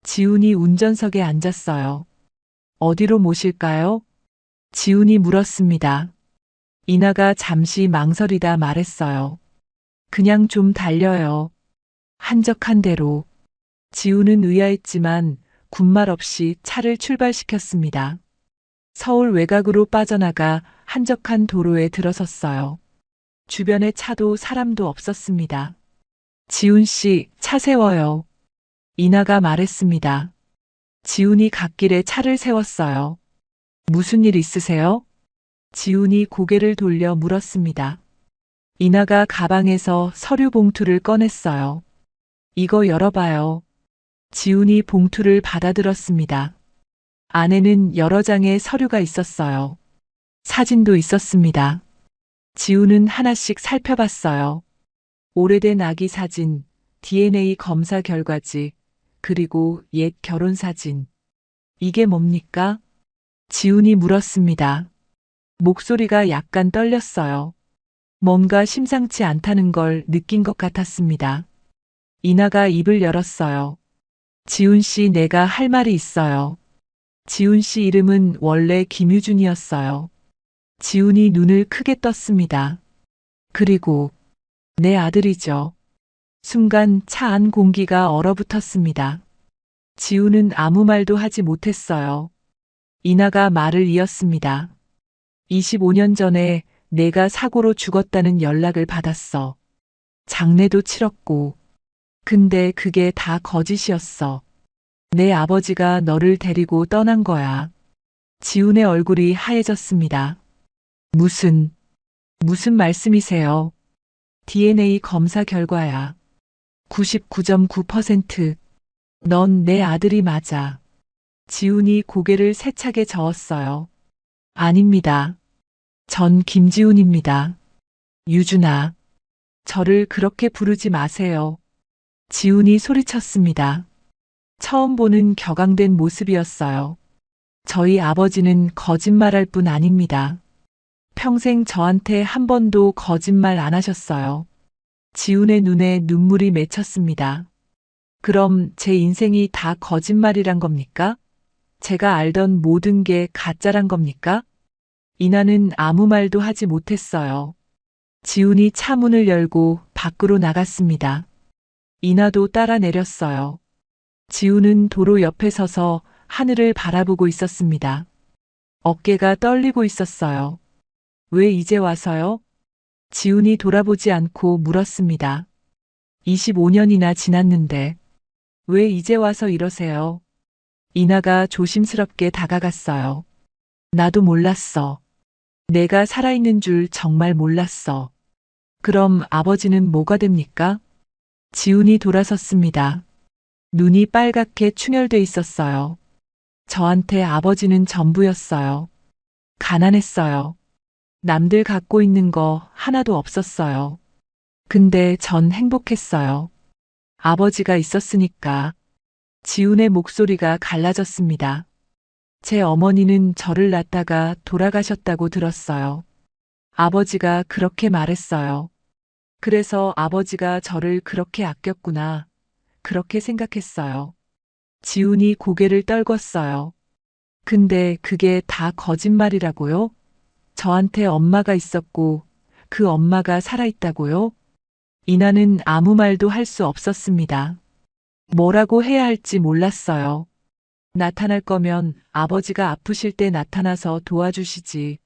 지훈이 운전석에 앉았어요. 어디로 모실까요? 지훈이 물었습니다. 이나가 잠시 망설이다 말했어요. 그냥 좀 달려요. 한적한 데로. 지훈은 의아했지만 군말 없이 차를 출발시켰습니다. 서울 외곽으로 빠져나가 한적한 도로에 들어섰어요. 주변에 차도 사람도 없었습니다. 지훈 씨, 차 세워요. 이나가 말했습니다. 지훈이 갓길에 차를 세웠어요. 무슨 일 있으세요? 지훈이 고개를 돌려 물었습니다. 이나가 가방에서 서류 봉투를 꺼냈어요. 이거 열어봐요. 지훈이 봉투를 받아들었습니다. 안에는 여러 장의 서류가 있었어요. 사진도 있었습니다. 지훈은 하나씩 살펴봤어요. 오래된 아기 사진, DNA 검사 결과지, 그리고 옛 결혼사진. 이게 뭡니까? 지훈이 물었습니다. 목소리가 약간 떨렸어요. 뭔가 심상치 않다는 걸 느낀 것 같았습니다. 이나가 입을 열었어요. 지훈 씨, 내가 할 말이 있어요. 지훈 씨 이름은 원래 김유준이었어요. 지훈이 눈을 크게 떴습니다. 그리고 내 아들이죠. 순간 차 안 공기가 얼어붙었습니다. 지훈은 아무 말도 하지 못했어요. 이나가 말을 이었습니다. 25년 전에 내가 사고로 죽었다는 연락을 받았어. 장례도 치렀고. 근데 그게 다 거짓이었어. 내 아버지가 너를 데리고 떠난 거야. 지훈의 얼굴이 하얘졌습니다. 무슨 말씀이세요? DNA 검사 결과야. 99.9%. 넌 내 아들이 맞아. 지훈이 고개를 세차게 저었어요. 아닙니다. 전 김지훈입니다. 유준아, 저를 그렇게 부르지 마세요. 지훈이 소리쳤습니다. 처음 보는 격앙된 모습이었어요. 저희 아버지는 거짓말할 뿐 아닙니다. 평생 저한테 한 번도 거짓말 안 하셨어요. 지훈의 눈에 눈물이 맺혔습니다. 그럼 제 인생이 다 거짓말이란 겁니까? 제가 알던 모든 게 가짜란 겁니까? 이나는 아무 말도 하지 못했어요. 지훈이 차 문을 열고 밖으로 나갔습니다. 이나도 따라 내렸어요. 지훈은 도로 옆에 서서 하늘을 바라보고 있었습니다. 어깨가 떨리고 있었어요. 왜 이제 와서요? 지훈이 돌아보지 않고 물었습니다. 25년이나 지났는데 왜 이제 와서 이러세요? 이나가 조심스럽게 다가갔어요. 나도 몰랐어. 내가 살아있는 줄 정말 몰랐어. 그럼 아버지는 뭐가 됩니까? 지훈이 돌아섰습니다. 눈이 빨갛게 충혈돼 있었어요. 저한테 아버지는 전부였어요. 가난했어요. 남들 갖고 있는 거 하나도 없었어요. 근데 전 행복했어요. 아버지가 있었으니까. 지훈의 목소리가 갈라졌습니다. 제 어머니는 저를 낳다가 돌아가셨다고 들었어요. 아버지가 그렇게 말했어요. 그래서 아버지가 저를 그렇게 아꼈구나. 그렇게 생각했어요. 지훈이 고개를 떨궜어요. 근데 그게 다 거짓말이라고요? 저한테 엄마가 있었고 그 엄마가 살아있다고요? 이나는 아무 말도 할 수 없었습니다. 뭐라고 해야 할지 몰랐어요. 나타날 거면 아버지가 아프실 때 나타나서 도와주시지.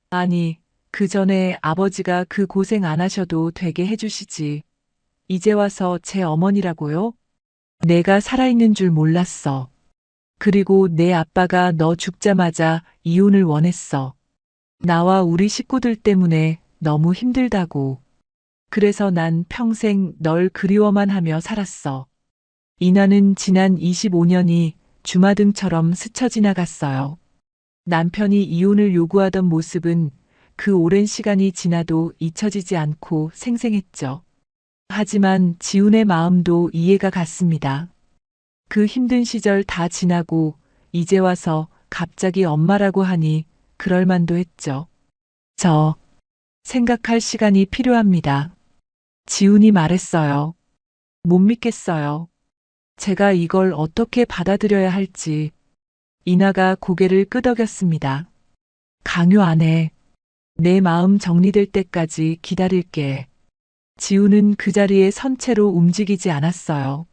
아니, 그 전에 아버지가 그 고생 안 하셔도 되게 해주시지. 이제 와서 제 어머니라고요? 내가 살아있는 줄 몰랐어. 그리고 내 아빠가 너 죽자마자 이혼을 원했어. 나와 우리 식구들 때문에 너무 힘들다고. 그래서 난 평생 널 그리워만 하며 살았어. 이나는 지난 25년이 주마등처럼 스쳐 지나갔어요. 남편이 이혼을 요구하던 모습은 그 오랜 시간이 지나도 잊혀지지 않고 생생했죠. 하지만 지훈의 마음도 이해가 갔습니다. 그 힘든 시절 다 지나고 이제 와서 갑자기 엄마라고 하니 그럴 만도 했죠. 저 생각할 시간이 필요합니다. 지훈이 말했어요. 못 믿겠어요. 제가 이걸 어떻게 받아들여야 할지. 이나가 고개를 끄덕였습니다. 강요 안 해. 내 마음 정리될 때까지 기다릴게. 지훈은 그 자리에 선 채로 움직이지 않았어요.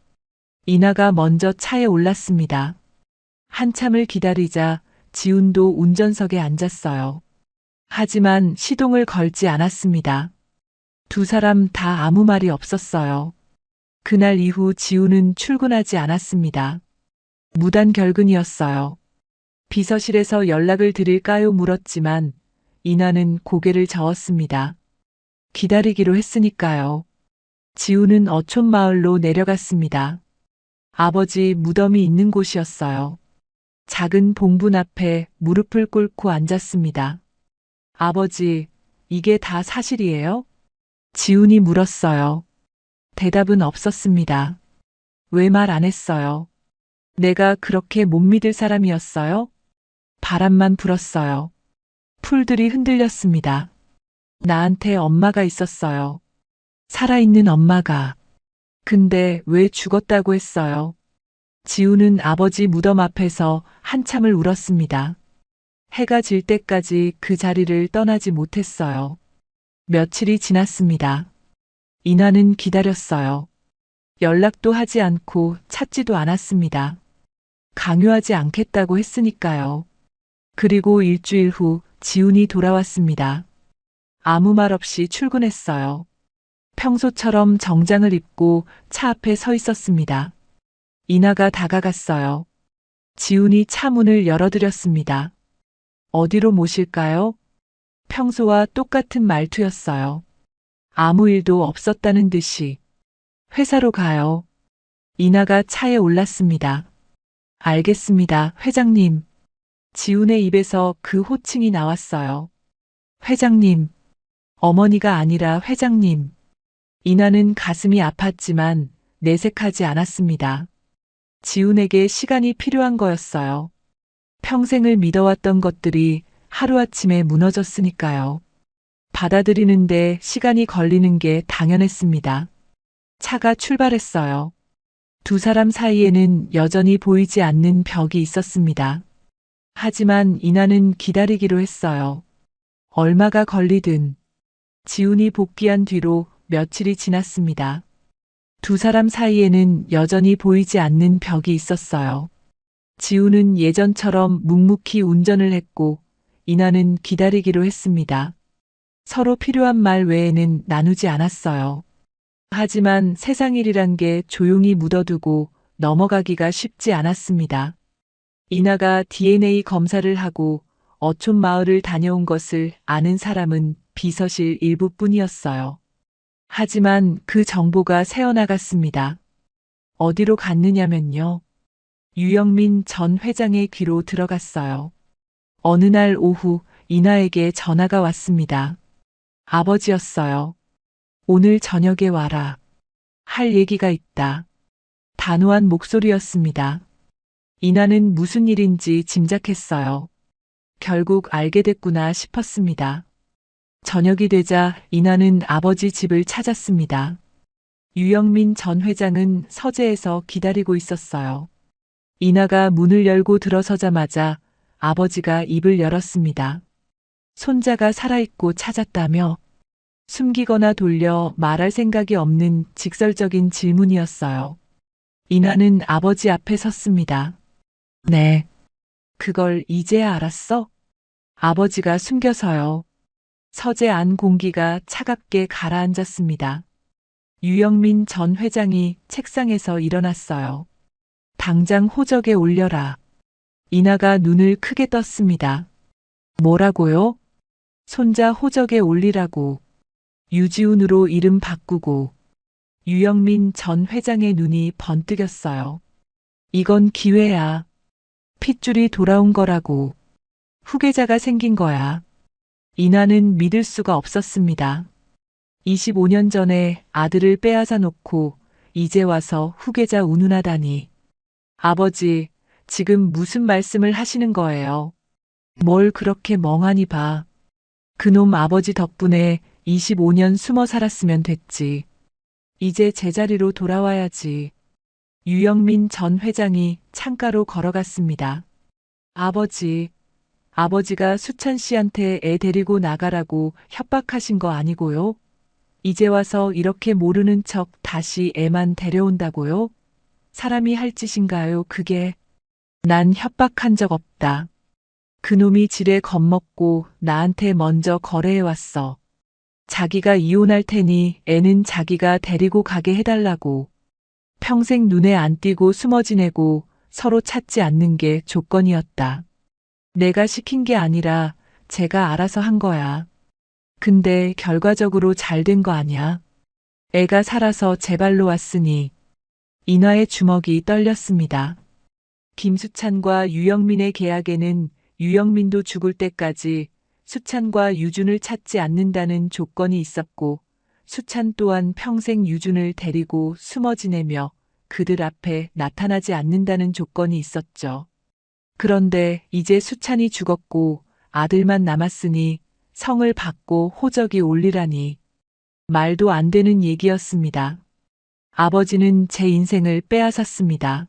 이나가 먼저 차에 올랐습니다. 한참을 기다리자 지훈도 운전석에 앉았어요. 하지만 시동을 걸지 않았습니다. 두 사람 다 아무 말이 없었어요. 그날 이후 지훈은 출근하지 않았습니다. 무단 결근이었어요. 비서실에서 연락을 드릴까요? 물었지만 이나는 고개를 저었습니다. 기다리기로 했으니까요. 지훈은 어촌마을로 내려갔습니다. 아버지 무덤이 있는 곳이었어요. 작은 봉분 앞에 무릎을 꿇고 앉았습니다. 아버지, 이게 다 사실이에요? 지훈이 물었어요. 대답은 없었습니다. 왜 말 안 했어요? 내가 그렇게 못 믿을 사람이었어요? 바람만 불었어요. 풀들이 흔들렸습니다. 나한테 엄마가 있었어요. 살아있는 엄마가. 근데 왜 죽었다고 했어요? 지우는 아버지 무덤 앞에서 한참을 울었습니다. 해가 질 때까지 그 자리를 떠나지 못했어요. 며칠이 지났습니다. 이나는 기다렸어요. 연락도 하지 않고 찾지도 않았습니다. 강요하지 않겠다고 했으니까요. 그리고 일주일 후 지훈이 돌아왔습니다. 아무 말 없이 출근했어요. 평소처럼 정장을 입고 차 앞에 서 있었습니다. 이나가 다가갔어요. 지훈이 차 문을 열어드렸습니다. 어디로 모실까요? 평소와 똑같은 말투였어요. 아무 일도 없었다는 듯이. 회사로 가요. 이나가 차에 올랐습니다. 알겠습니다, 회장님. 지훈의 입에서 그 호칭이 나왔어요. 회장님. 어머니가 아니라 회장님. 이나는 가슴이 아팠지만 내색하지 않았습니다. 지훈에게 시간이 필요한 거였어요. 평생을 믿어왔던 것들이 하루아침에 무너졌으니까요. 받아들이는데 시간이 걸리는 게 당연했습니다. 차가 출발했어요. 두 사람 사이에는 여전히 보이지 않는 벽이 있었습니다. 하지만 이나는 기다리기로 했어요. 얼마가 걸리든. 지훈이 복귀한 뒤로 며칠이 지났습니다. 두 사람 사이에는 여전히 보이지 않는 벽이 있었어요. 지훈은 예전처럼 묵묵히 운전을 했고 이나는 기다리기로 했습니다. 서로 필요한 말 외에는 나누지 않았어요. 하지만 세상 일이란 게 조용히 묻어두고 넘어가기가 쉽지 않았습니다. 이나가 DNA 검사를 하고 어촌 마을을 다녀온 것을 아는 사람은 비서실 일부뿐이었어요. 하지만 그 정보가 새어나갔습니다. 어디로 갔느냐면요. 유영민 전 회장의 귀로 들어갔어요. 어느 날 오후 이나에게 전화가 왔습니다. 아버지였어요. 오늘 저녁에 와라. 할 얘기가 있다. 단호한 목소리였습니다. 이나는 무슨 일인지 짐작했어요. 결국 알게 됐구나 싶었습니다. 저녁이 되자 이나는 아버지 집을 찾았습니다. 유영민 전 회장은 서재에서 기다리고 있었어요. 이나가 문을 열고 들어서자마자 아버지가 입을 열었습니다. 손자가 살아있고 찾았다며? 숨기거나 돌려 말할 생각이 없는 직설적인 질문이었어요. 이나는 아버지 앞에 섰습니다. 네. 그걸 이제야 알았어? 아버지가 숨겨서요. 서재 안 공기가 차갑게 가라앉았습니다. 유영민 전 회장이 책상에서 일어났어요. 당장 호적에 올려라. 이나가 눈을 크게 떴습니다. 뭐라고요? 손자 호적에 올리라고. 유지훈으로 이름 바꾸고. 유영민 전 회장의 눈이 번뜩였어요. 이건 기회야. 핏줄이 돌아온 거라고. 후계자가 생긴 거야. 이나는 믿을 수가 없었습니다. 25년 전에 아들을 빼앗아 놓고 이제 와서 후계자 운운하다니. 아버지, 지금 무슨 말씀을 하시는 거예요? 뭘 그렇게 멍하니 봐. 그놈 아버지 덕분에 25년 숨어 살았으면 됐지. 이제 제자리로 돌아와야지. 유영민 전 회장이 창가로 걸어갔습니다. 아버지가 수찬 씨한테 애 데리고 나가라고 협박하신 거 아니고요? 이제 와서 이렇게 모르는 척 다시 애만 데려온다고요? 사람이 할 짓인가요, 그게? 난 협박한 적 없다. 그놈이 지레 겁먹고 나한테 먼저 거래해왔어. 자기가 이혼할 테니 애는 자기가 데리고 가게 해달라고. 평생 눈에 안 띄고 숨어 지내고 서로 찾지 않는 게 조건이었다. 내가 시킨 게 아니라 제가 알아서 한 거야. 근데 결과적으로 잘 된 거 아냐? 애가 살아서 제 발로 왔으니. 인화의 주먹이 떨렸습니다. 김수찬과 유영민의 계약에는 유영민도 죽을 때까지 수찬과 유준을 찾지 않는다는 조건이 있었고 수찬 또한 평생 유준을 데리고 숨어 지내며 그들 앞에 나타나지 않는다는 조건이 있었죠. 그런데 이제 수찬이 죽었고 아들만 남았으니 성을 받고 호적이 올리라니 말도 안 되는 얘기였습니다. 아버지는 제 인생을 빼앗았습니다.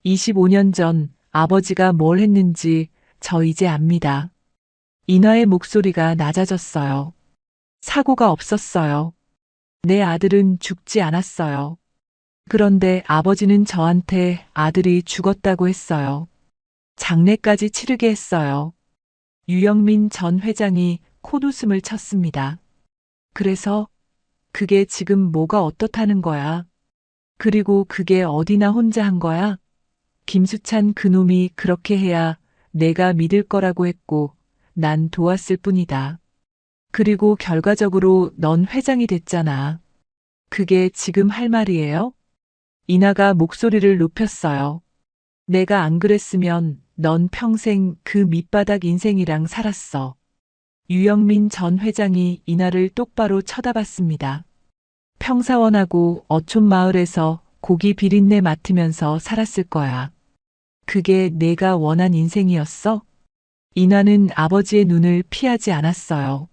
25년 전 아버지가 뭘 했는지 저 이제 압니다. 인화의 목소리가 낮아졌어요. 사고가 없었어요. 내 아들은 죽지 않았어요. 그런데 아버지는 저한테 아들이 죽었다고 했어요. 장례까지 치르게 했어요. 유영민 전 회장이 콧웃음을 쳤습니다. 그래서 그게 지금 뭐가 어떻다는 거야? 그리고 그게 어디나 혼자 한 거야? 김수찬 그놈이 그렇게 해야 내가 믿을 거라고 했고 난 도왔을 뿐이다. 그리고 결과적으로 넌 회장이 됐잖아. 그게 지금 할 말이에요? 이나가 목소리를 높였어요. 내가 안 그랬으면 넌 평생 그 밑바닥 인생이랑 살았어. 유영민 전 회장이 이나를 똑바로 쳐다봤습니다. 평사원하고 어촌마을에서 고기 비린내 맡으면서 살았을 거야. 그게 내가 원한 인생이었어? 이나는 아버지의 눈을 피하지 않았어요.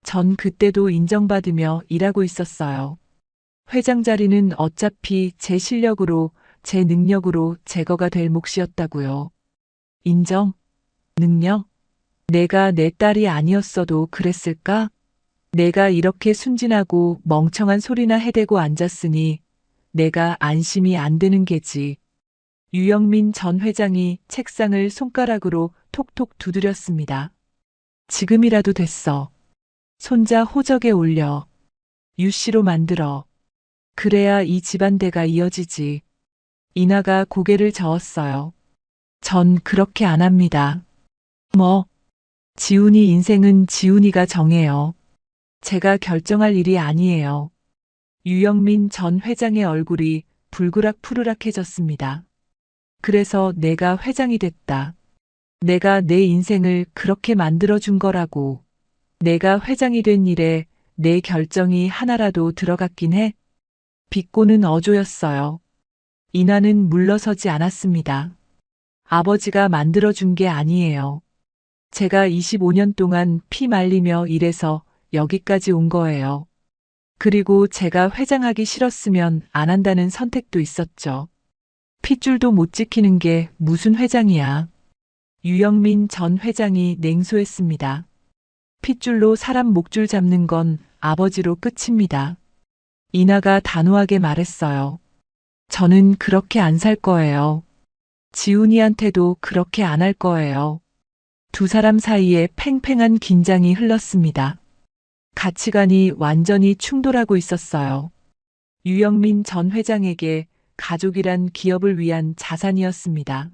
전 그때도 인정받으며 일하고 있었어요. 회장 자리는 어차피 제 실력으로, 제 능력으로 제거가 될 몫이었다고요. 인정? 능력? 내가 내 딸이 아니었어도 그랬을까? 내가 이렇게 순진하고 멍청한 소리나 해대고 앉았으니 내가 안심이 안 되는 게지. 유영민 전 회장이 책상을 손가락으로 톡톡 두드렸습니다. 지금이라도 됐어. 손자 호적에 올려. 유씨로 만들어. 그래야 이 집안대가 이어지지. 이나가 고개를 저었어요. 전 그렇게 안 합니다. 지훈이 인생은 지훈이가 정해요. 제가 결정할 일이 아니에요. 유영민 전 회장의 얼굴이 불그락푸르락해졌습니다. 그래서 내가 회장이 됐다. 내가 내 인생을 그렇게 만들어준 거라고. 내가 회장이 된 일에 내 결정이 하나라도 들어갔긴 해? 비꼬는 어조였어요. 이나는 물러서지 않았습니다. 아버지가 만들어준 게 아니에요. 제가 25년 동안 피 말리며 일해서 여기까지 온 거예요. 그리고 제가 회장하기 싫었으면 안 한다는 선택도 있었죠. 핏줄도 못 지키는 게 무슨 회장이야. 유영민 전 회장이 냉소했습니다. 핏줄로 사람 목줄 잡는 건 아버지로 끝입니다. 이나가 단호하게 말했어요. 저는 그렇게 안 살 거예요. 지훈이한테도 그렇게 안 할 거예요. 두 사람 사이에 팽팽한 긴장이 흘렀습니다. 가치관이 완전히 충돌하고 있었어요. 유영민 전 회장에게 가족이란 기업을 위한 자산이었습니다.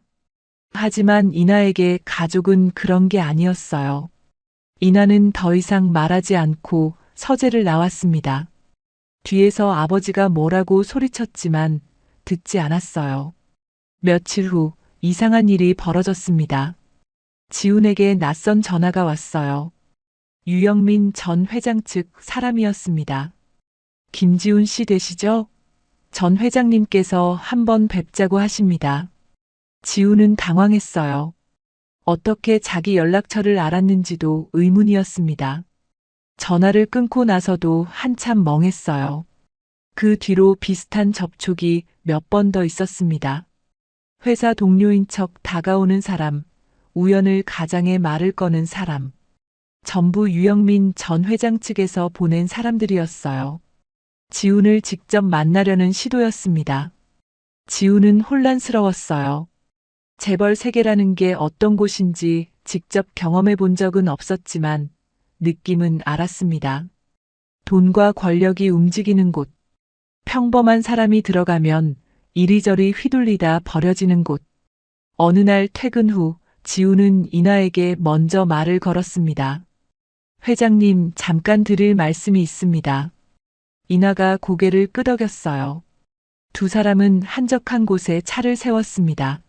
하지만 이나에게 가족은 그런 게 아니었어요. 이나는 더 이상 말하지 않고 서재를 나왔습니다. 뒤에서 아버지가 뭐라고 소리쳤지만 듣지 않았어요. 며칠 후 이상한 일이 벌어졌습니다. 지훈에게 낯선 전화가 왔어요. 유영민 전 회장 측 사람이었습니다. 김지훈 씨 되시죠? 전 회장님께서 한번 뵙자고 하십니다. 지훈은 당황했어요. 어떻게 자기 연락처를 알았는지도 의문이었습니다. 전화를 끊고 나서도 한참 멍했어요. 그 뒤로 비슷한 접촉이 몇 번 더 있었습니다. 회사 동료인 척 다가오는 사람, 우연을 가장해 말을 거는 사람. 전부 유영민 전 회장 측에서 보낸 사람들이었어요. 지훈을 직접 만나려는 시도였습니다. 지훈은 혼란스러웠어요. 재벌 세계라는 게 어떤 곳인지 직접 경험해 본 적은 없었지만 느낌은 알았습니다. 돈과 권력이 움직이는 곳. 평범한 사람이 들어가면 이리저리 휘둘리다 버려지는 곳. 어느 날 퇴근 후 지훈은 이나에게 먼저 말을 걸었습니다. 회장님, 잠깐 드릴 말씀이 있습니다. 이나가 고개를 끄덕였어요. 두 사람은 한적한 곳에 차를 세웠습니다.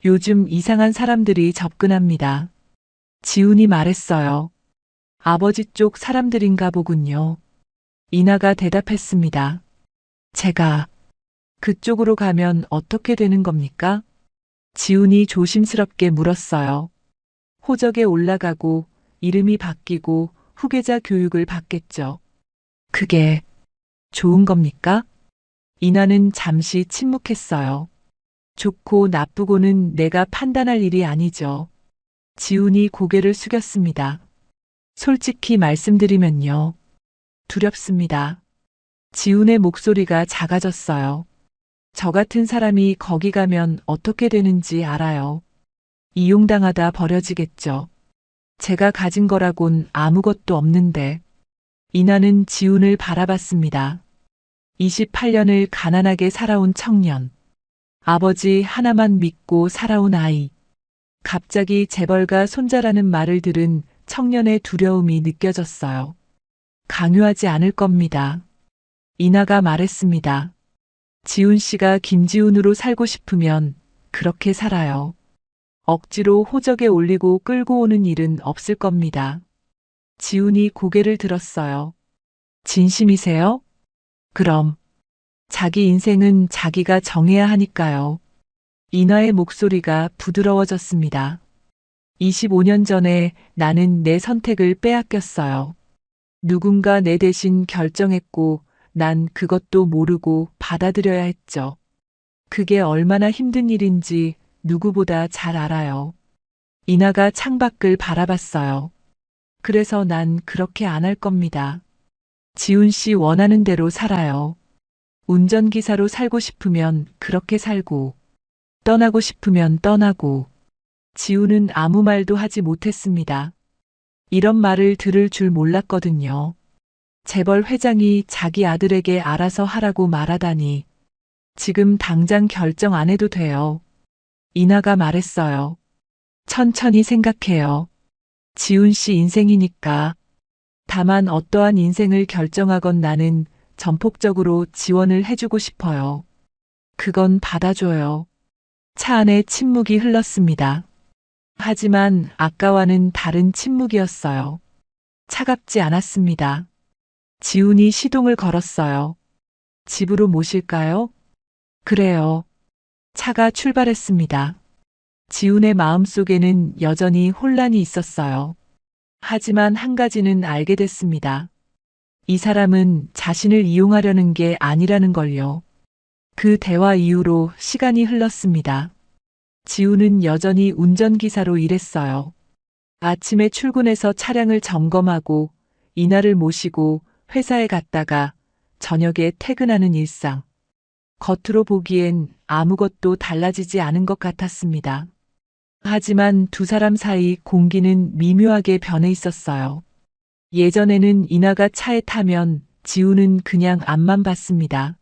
요즘 이상한 사람들이 접근합니다. 지훈이 말했어요. 아버지 쪽 사람들인가 보군요. 이나가 대답했습니다. 제가 그쪽으로 가면 어떻게 되는 겁니까? 지훈이 조심스럽게 물었어요. 호적에 올라가고 이름이 바뀌고 후계자 교육을 받겠죠. 그게 좋은 겁니까? 이나는 잠시 침묵했어요. 좋고 나쁘고는 내가 판단할 일이 아니죠. 지훈이 고개를 숙였습니다. 솔직히 말씀드리면요. 두렵습니다. 지훈의 목소리가 작아졌어요. 저 같은 사람이 거기 가면 어떻게 되는지 알아요. 이용당하다 버려지겠죠. 제가 가진 거라곤 아무것도 없는데. 이나는 지훈을 바라봤습니다. 28년을 가난하게 살아온 청년. 아버지 하나만 믿고 살아온 아이. 갑자기 재벌가 손자라는 말을 들은 청년의 두려움이 느껴졌어요. 강요하지 않을 겁니다. 이나가 말했습니다. 지훈 씨가 김지훈으로 살고 싶으면 그렇게 살아요. 억지로 호적에 올리고 끌고 오는 일은 없을 겁니다. 지훈이 고개를 들었어요. 진심이세요? 그럼 자기 인생은 자기가 정해야 하니까요. 이나의 목소리가 부드러워졌습니다. 25년 전에 나는 내 선택을 빼앗겼어요. 누군가 내 대신 결정했고 난 그것도 모르고 받아들여야 했죠. 그게 얼마나 힘든 일인지 누구보다 잘 알아요. 이나가 창밖을 바라봤어요. 그래서 난 그렇게 안 할 겁니다. 지훈 씨 원하는 대로 살아요. 운전기사로 살고 싶으면 그렇게 살고, 떠나고 싶으면 떠나고. 지훈은 아무 말도 하지 못했습니다. 이런 말을 들을 줄 몰랐거든요. 재벌 회장이 자기 아들에게 알아서 하라고 말하다니. 지금 당장 결정 안 해도 돼요. 이나가 말했어요. 천천히 생각해요. 지훈 씨 인생이니까. 다만 어떠한 인생을 결정하건 나는 전폭적으로 지원을 해주고 싶어요. 그건 받아줘요. 차 안에 침묵이 흘렀습니다. 하지만 아까와는 다른 침묵이었어요. 차갑지 않았습니다. 지훈이 시동을 걸었어요. 집으로 모실까요? 그래요. 차가 출발했습니다. 지훈의 마음속에는 여전히 혼란이 있었어요. 하지만 한 가지는 알게 됐습니다. 이 사람은 자신을 이용하려는 게 아니라는 걸요. 그 대화 이후로 시간이 흘렀습니다. 지훈은 여전히 운전기사로 일했어요. 아침에 출근해서 차량을 점검하고 이나를 모시고 회사에 갔다가 저녁에 퇴근하는 일상. 겉으로 보기엔 아무것도 달라지지 않은 것 같았습니다. 하지만 두 사람 사이 공기는 미묘하게 변해 있었어요. 예전에는 이나가 차에 타면 지훈은 그냥 앞만 봤습니다.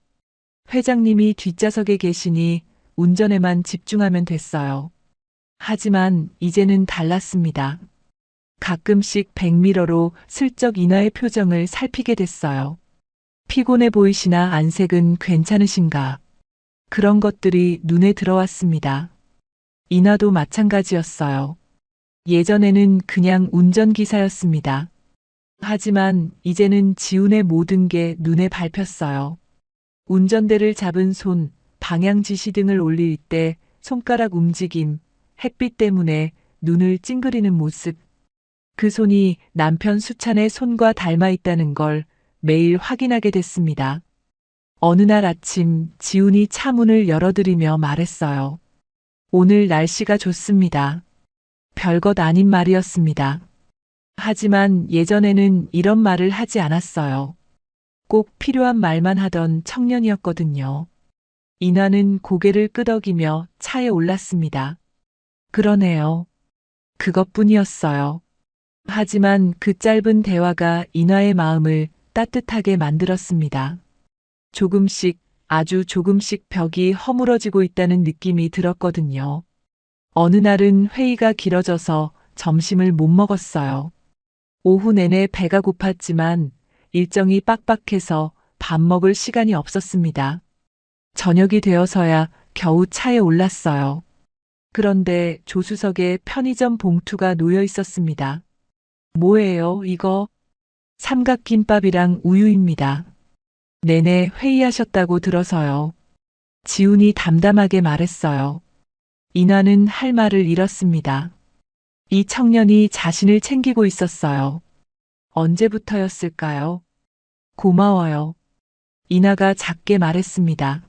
회장님이 뒷좌석에 계시니 운전에만 집중하면 됐어요. 하지만 이제는 달랐습니다. 가끔씩 백미러로 슬쩍 이나의 표정을 살피게 됐어요. 피곤해 보이시나 안색은 괜찮으신가? 그런 것들이 눈에 들어왔습니다. 이나도 마찬가지였어요. 예전에는 그냥 운전기사였습니다. 하지만 이제는 지훈의 모든 게 눈에 밟혔어요. 운전대를 잡은 손, 방향 지시 등을 올릴 때 손가락 움직임, 햇빛 때문에 눈을 찡그리는 모습. 그 손이 남편 수찬의 손과 닮아 있다는 걸 매일 확인하게 됐습니다. 어느 날 아침 지훈이 차 문을 열어드리며 말했어요. 오늘 날씨가 좋습니다. 별것 아닌 말이었습니다. 하지만 예전에는 이런 말을 하지 않았어요. 꼭 필요한 말만 하던 청년이었거든요. 이나는 고개를 끄덕이며 차에 올랐습니다. 그러네요. 그것뿐이었어요. 하지만 그 짧은 대화가 이나의 마음을 따뜻하게 만들었습니다. 조금씩, 아주 조금씩 벽이 허물어지고 있다는 느낌이 들었거든요. 어느 날은 회의가 길어져서 점심을 못 먹었어요. 오후 내내 배가 고팠지만 일정이 빡빡해서 밥 먹을 시간이 없었습니다. 저녁이 되어서야 겨우 차에 올랐어요. 그런데 조수석에 편의점 봉투가 놓여 있었습니다. 뭐예요, 이거? 삼각김밥이랑 우유입니다. 내내 회의하셨다고 들어서요. 지훈이 담담하게 말했어요. 이나는 할 말을 잃었습니다. 이 청년이 자신을 챙기고 있었어요. 언제부터였을까요? 고마워요. 이나가 작게 말했습니다.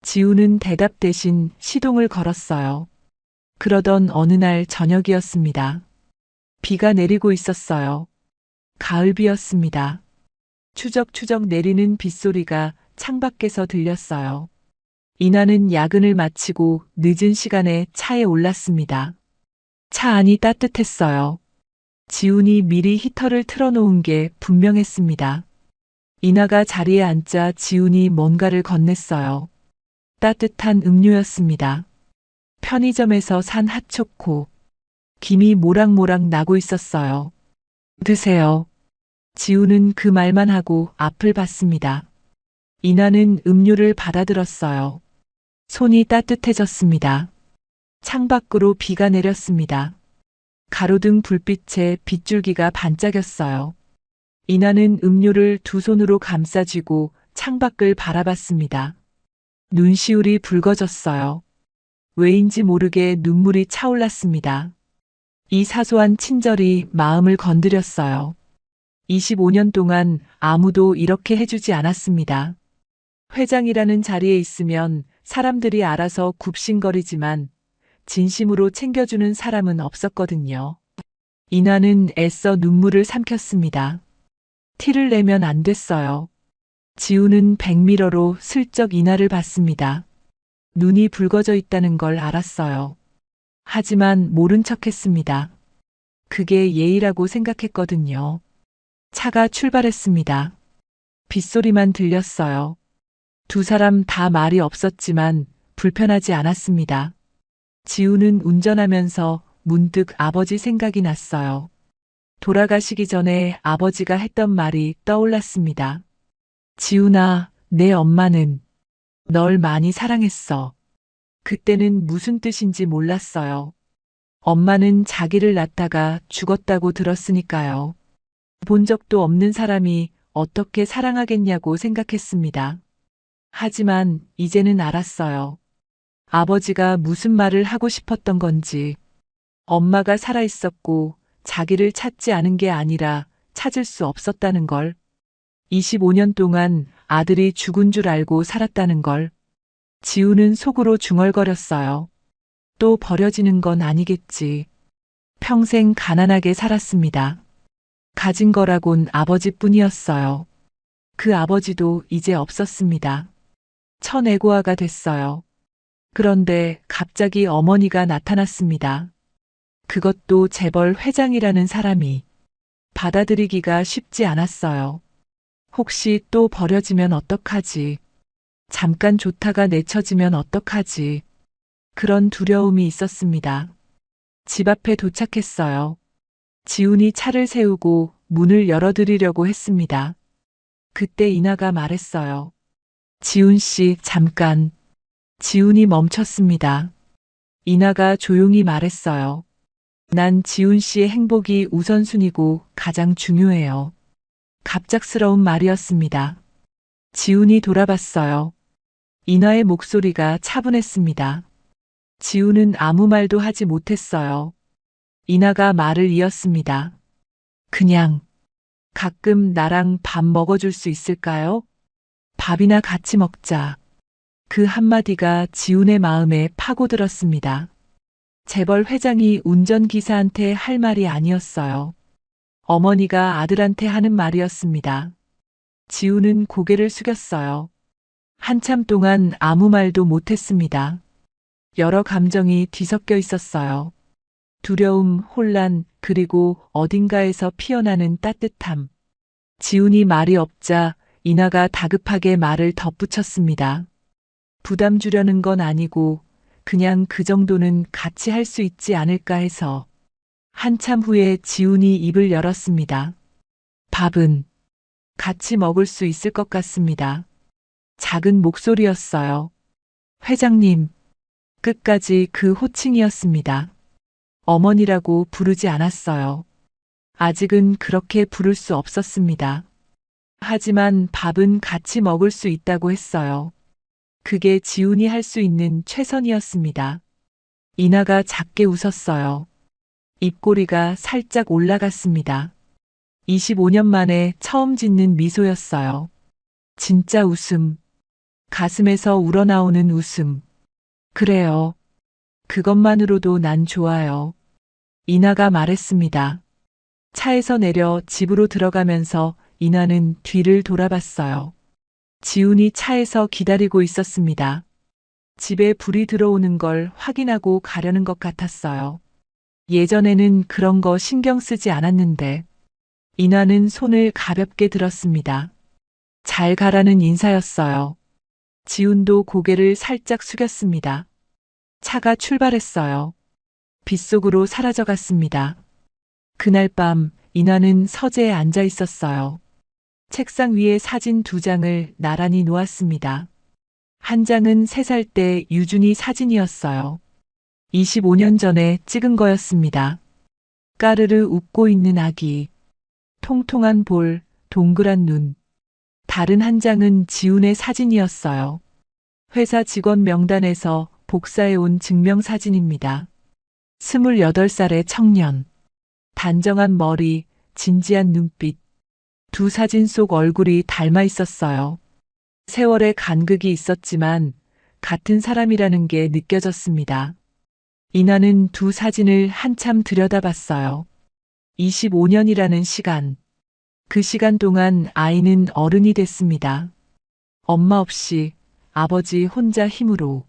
지훈은 대답 대신 시동을 걸었어요. 그러던 어느 날 저녁이었습니다. 비가 내리고 있었어요. 가을비였습니다. 추적추적 내리는 빗소리가 창밖에서 들렸어요. 이나는 야근을 마치고 늦은 시간에 차에 올랐습니다. 차 안이 따뜻했어요. 지훈이 미리 히터를 틀어놓은 게 분명했습니다. 이나가 자리에 앉자 지훈이 뭔가를 건넸어요. 따뜻한 음료였습니다. 편의점에서 산 핫초코. 김이 모락모락 나고 있었어요. 드세요. 지훈은 그 말만 하고 앞을 봤습니다. 이나는 음료를 받아들었어요. 손이 따뜻해졌습니다. 창밖으로 비가 내렸습니다. 가로등 불빛에 빗줄기가 반짝였어요. 이나는 음료를 두 손으로 감싸쥐고 창밖을 바라봤습니다. 눈시울이 붉어졌어요. 왜인지 모르게 눈물이 차올랐습니다. 이 사소한 친절이 마음을 건드렸어요. 25년 동안 아무도 이렇게 해주지 않았습니다. 회장이라는 자리에 있으면 사람들이 알아서 굽신거리지만 진심으로 챙겨주는 사람은 없었거든요. 이나는 애써 눈물을 삼켰습니다. 티를 내면 안 됐어요. 지훈은 백미러로 슬쩍 이나를 봤습니다. 눈이 붉어져 있다는 걸 알았어요. 하지만 모른 척했습니다. 그게 예의라고 생각했거든요. 차가 출발했습니다. 빗소리만 들렸어요. 두 사람 다 말이 없었지만 불편하지 않았습니다. 지훈은 운전하면서 문득 아버지 생각이 났어요. 돌아가시기 전에 아버지가 했던 말이 떠올랐습니다. 지훈아, 내 엄마는 널 많이 사랑했어. 그때는 무슨 뜻인지 몰랐어요. 엄마는 자기를 낳다가 죽었다고 들었으니까요. 본 적도 없는 사람이 어떻게 사랑하겠냐고 생각했습니다. 하지만 이제는 알았어요. 아버지가 무슨 말을 하고 싶었던 건지. 엄마가 살아있었고 자기를 찾지 않은 게 아니라 찾을 수 없었다는 걸. 25년 동안 아들이 죽은 줄 알고 살았다는 걸. 지우는 속으로 중얼거렸어요. 또 버려지는 건 아니겠지. 평생 가난하게 살았습니다. 가진 거라곤 아버지뿐이었어요. 그 아버지도 이제 없었습니다. 천애고아가 됐어요. 그런데 갑자기 어머니가 나타났습니다. 그것도 재벌 회장이라는 사람이. 받아들이기가 쉽지 않았어요. 혹시 또 버려지면 어떡하지? 잠깐 좋다가 내쳐지면 어떡하지? 그런 두려움이 있었습니다. 집 앞에 도착했어요. 지훈이 차를 세우고 문을 열어드리려고 했습니다. 그때 이나가 말했어요. 지훈 씨, 잠깐. 지훈이 멈췄습니다. 이나가 조용히 말했어요. 난 지훈 씨의 행복이 우선순위고 가장 중요해요. 갑작스러운 말이었습니다. 지훈이 돌아봤어요. 이나의 목소리가 차분했습니다. 지훈은 아무 말도 하지 못했어요. 이나가 말을 이었습니다. 그냥 가끔 나랑 밥 먹어줄 수 있을까요? 밥이나 같이 먹자. 그 한마디가 지훈의 마음에 파고들었습니다. 재벌 회장이 운전기사한테 할 말이 아니었어요. 어머니가 아들한테 하는 말이었습니다. 지훈은 고개를 숙였어요. 한참 동안 아무 말도 못했습니다. 여러 감정이 뒤섞여 있었어요. 두려움, 혼란, 그리고 어딘가에서 피어나는 따뜻함. 지훈이 말이 없자 이나가 다급하게 말을 덧붙였습니다. 부담 주려는 건 아니고 그냥 그 정도는 같이 할 수 있지 않을까 해서. 한참 후에 지훈이 입을 열었습니다. 밥은 같이 먹을 수 있을 것 같습니다. 작은 목소리였어요. 회장님. 끝까지 그 호칭이었습니다. 어머니라고 부르지 않았어요. 아직은 그렇게 부를 수 없었습니다. 하지만 밥은 같이 먹을 수 있다고 했어요. 그게 지훈이 할 수 있는 최선이었습니다. 이나가 작게 웃었어요. 입꼬리가 살짝 올라갔습니다. 25년 만에 처음 짓는 미소였어요. 진짜 웃음. 가슴에서 우러나오는 웃음. 그래요. 그것만으로도 난 좋아요. 이나가 말했습니다. 차에서 내려 집으로 들어가면서 이나는 뒤를 돌아봤어요. 지훈이 차에서 기다리고 있었습니다. 집에 불이 들어오는 걸 확인하고 가려는 것 같았어요. 예전에는 그런 거 신경 쓰지 않았는데, 이나는 손을 가볍게 들었습니다. 잘 가라는 인사였어요. 지훈도 고개를 살짝 숙였습니다. 차가 출발했어요. 빗속으로 사라져갔습니다. 그날 밤 이나는 서재에 앉아 있었어요. 책상 위에 사진 2장을 나란히 놓았습니다. 한 장은 3살 때 유준이 사진이었어요. 25년 전에 찍은 거였습니다. 까르르 웃고 있는 아기, 통통한 볼, 동그란 눈. 다른 한 장은 지훈의 사진이었어요. 회사 직원 명단에서 복사해 온 증명사진입니다. 28살의 청년. 단정한 머리, 진지한 눈빛. 두 사진 속 얼굴이 닮아 있었어요. 세월의 간극이 있었지만 같은 사람이라는 게 느껴졌습니다. 이나는 두 사진을 한참 들여다봤어요. 25년이라는 시간. 그 시간 동안 아이는 어른이 됐습니다. 엄마 없이 아버지 혼자 힘으로.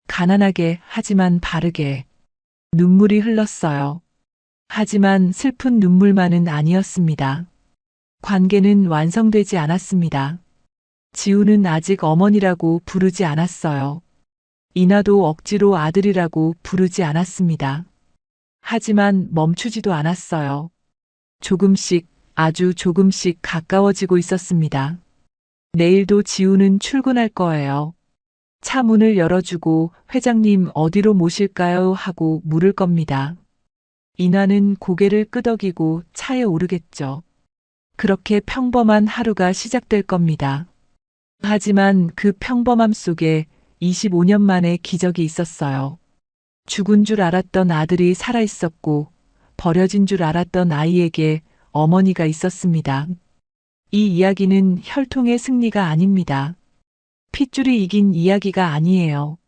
가난하게 하지만 바르게. 눈물이 흘렀어요. 하지만 슬픈 눈물만은 아니었습니다. 관계는 완성되지 않았습니다. 지우는 아직 어머니라고 부르지 않았어요. 이나도 억지로 아들이라고 부르지 않았습니다. 하지만 멈추지도 않았어요. 조금씩, 아주 조금씩 가까워지고 있었습니다. 내일도 지우는 출근할 거예요. 차 문을 열어주고 회장님 어디로 모실까요? 하고 물을 겁니다. 이나는 고개를 끄덕이고 차에 오르겠죠. 그렇게 평범한 하루가 시작될 겁니다. 하지만 그 평범함 속에 25년 만에 기적이 있었어요. 죽은 줄 알았던 아들이 살아있었고 버려진 줄 알았던 아이에게 어머니가 있었습니다. 이 이야기는 혈통의 승리가 아닙니다. 핏줄이 이긴 이야기가 아니에요.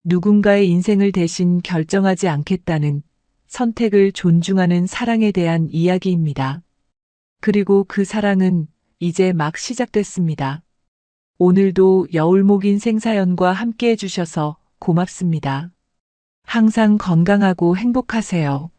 누군가의 인생을 대신 결정하지 않겠다는 선택을 존중하는 사랑에 대한 이야기입니다. 그리고 그 사랑은 이제 막 시작됐습니다. 오늘도 여울목 인생 사연과 함께 해주셔서 고맙습니다. 항상 건강하고 행복하세요.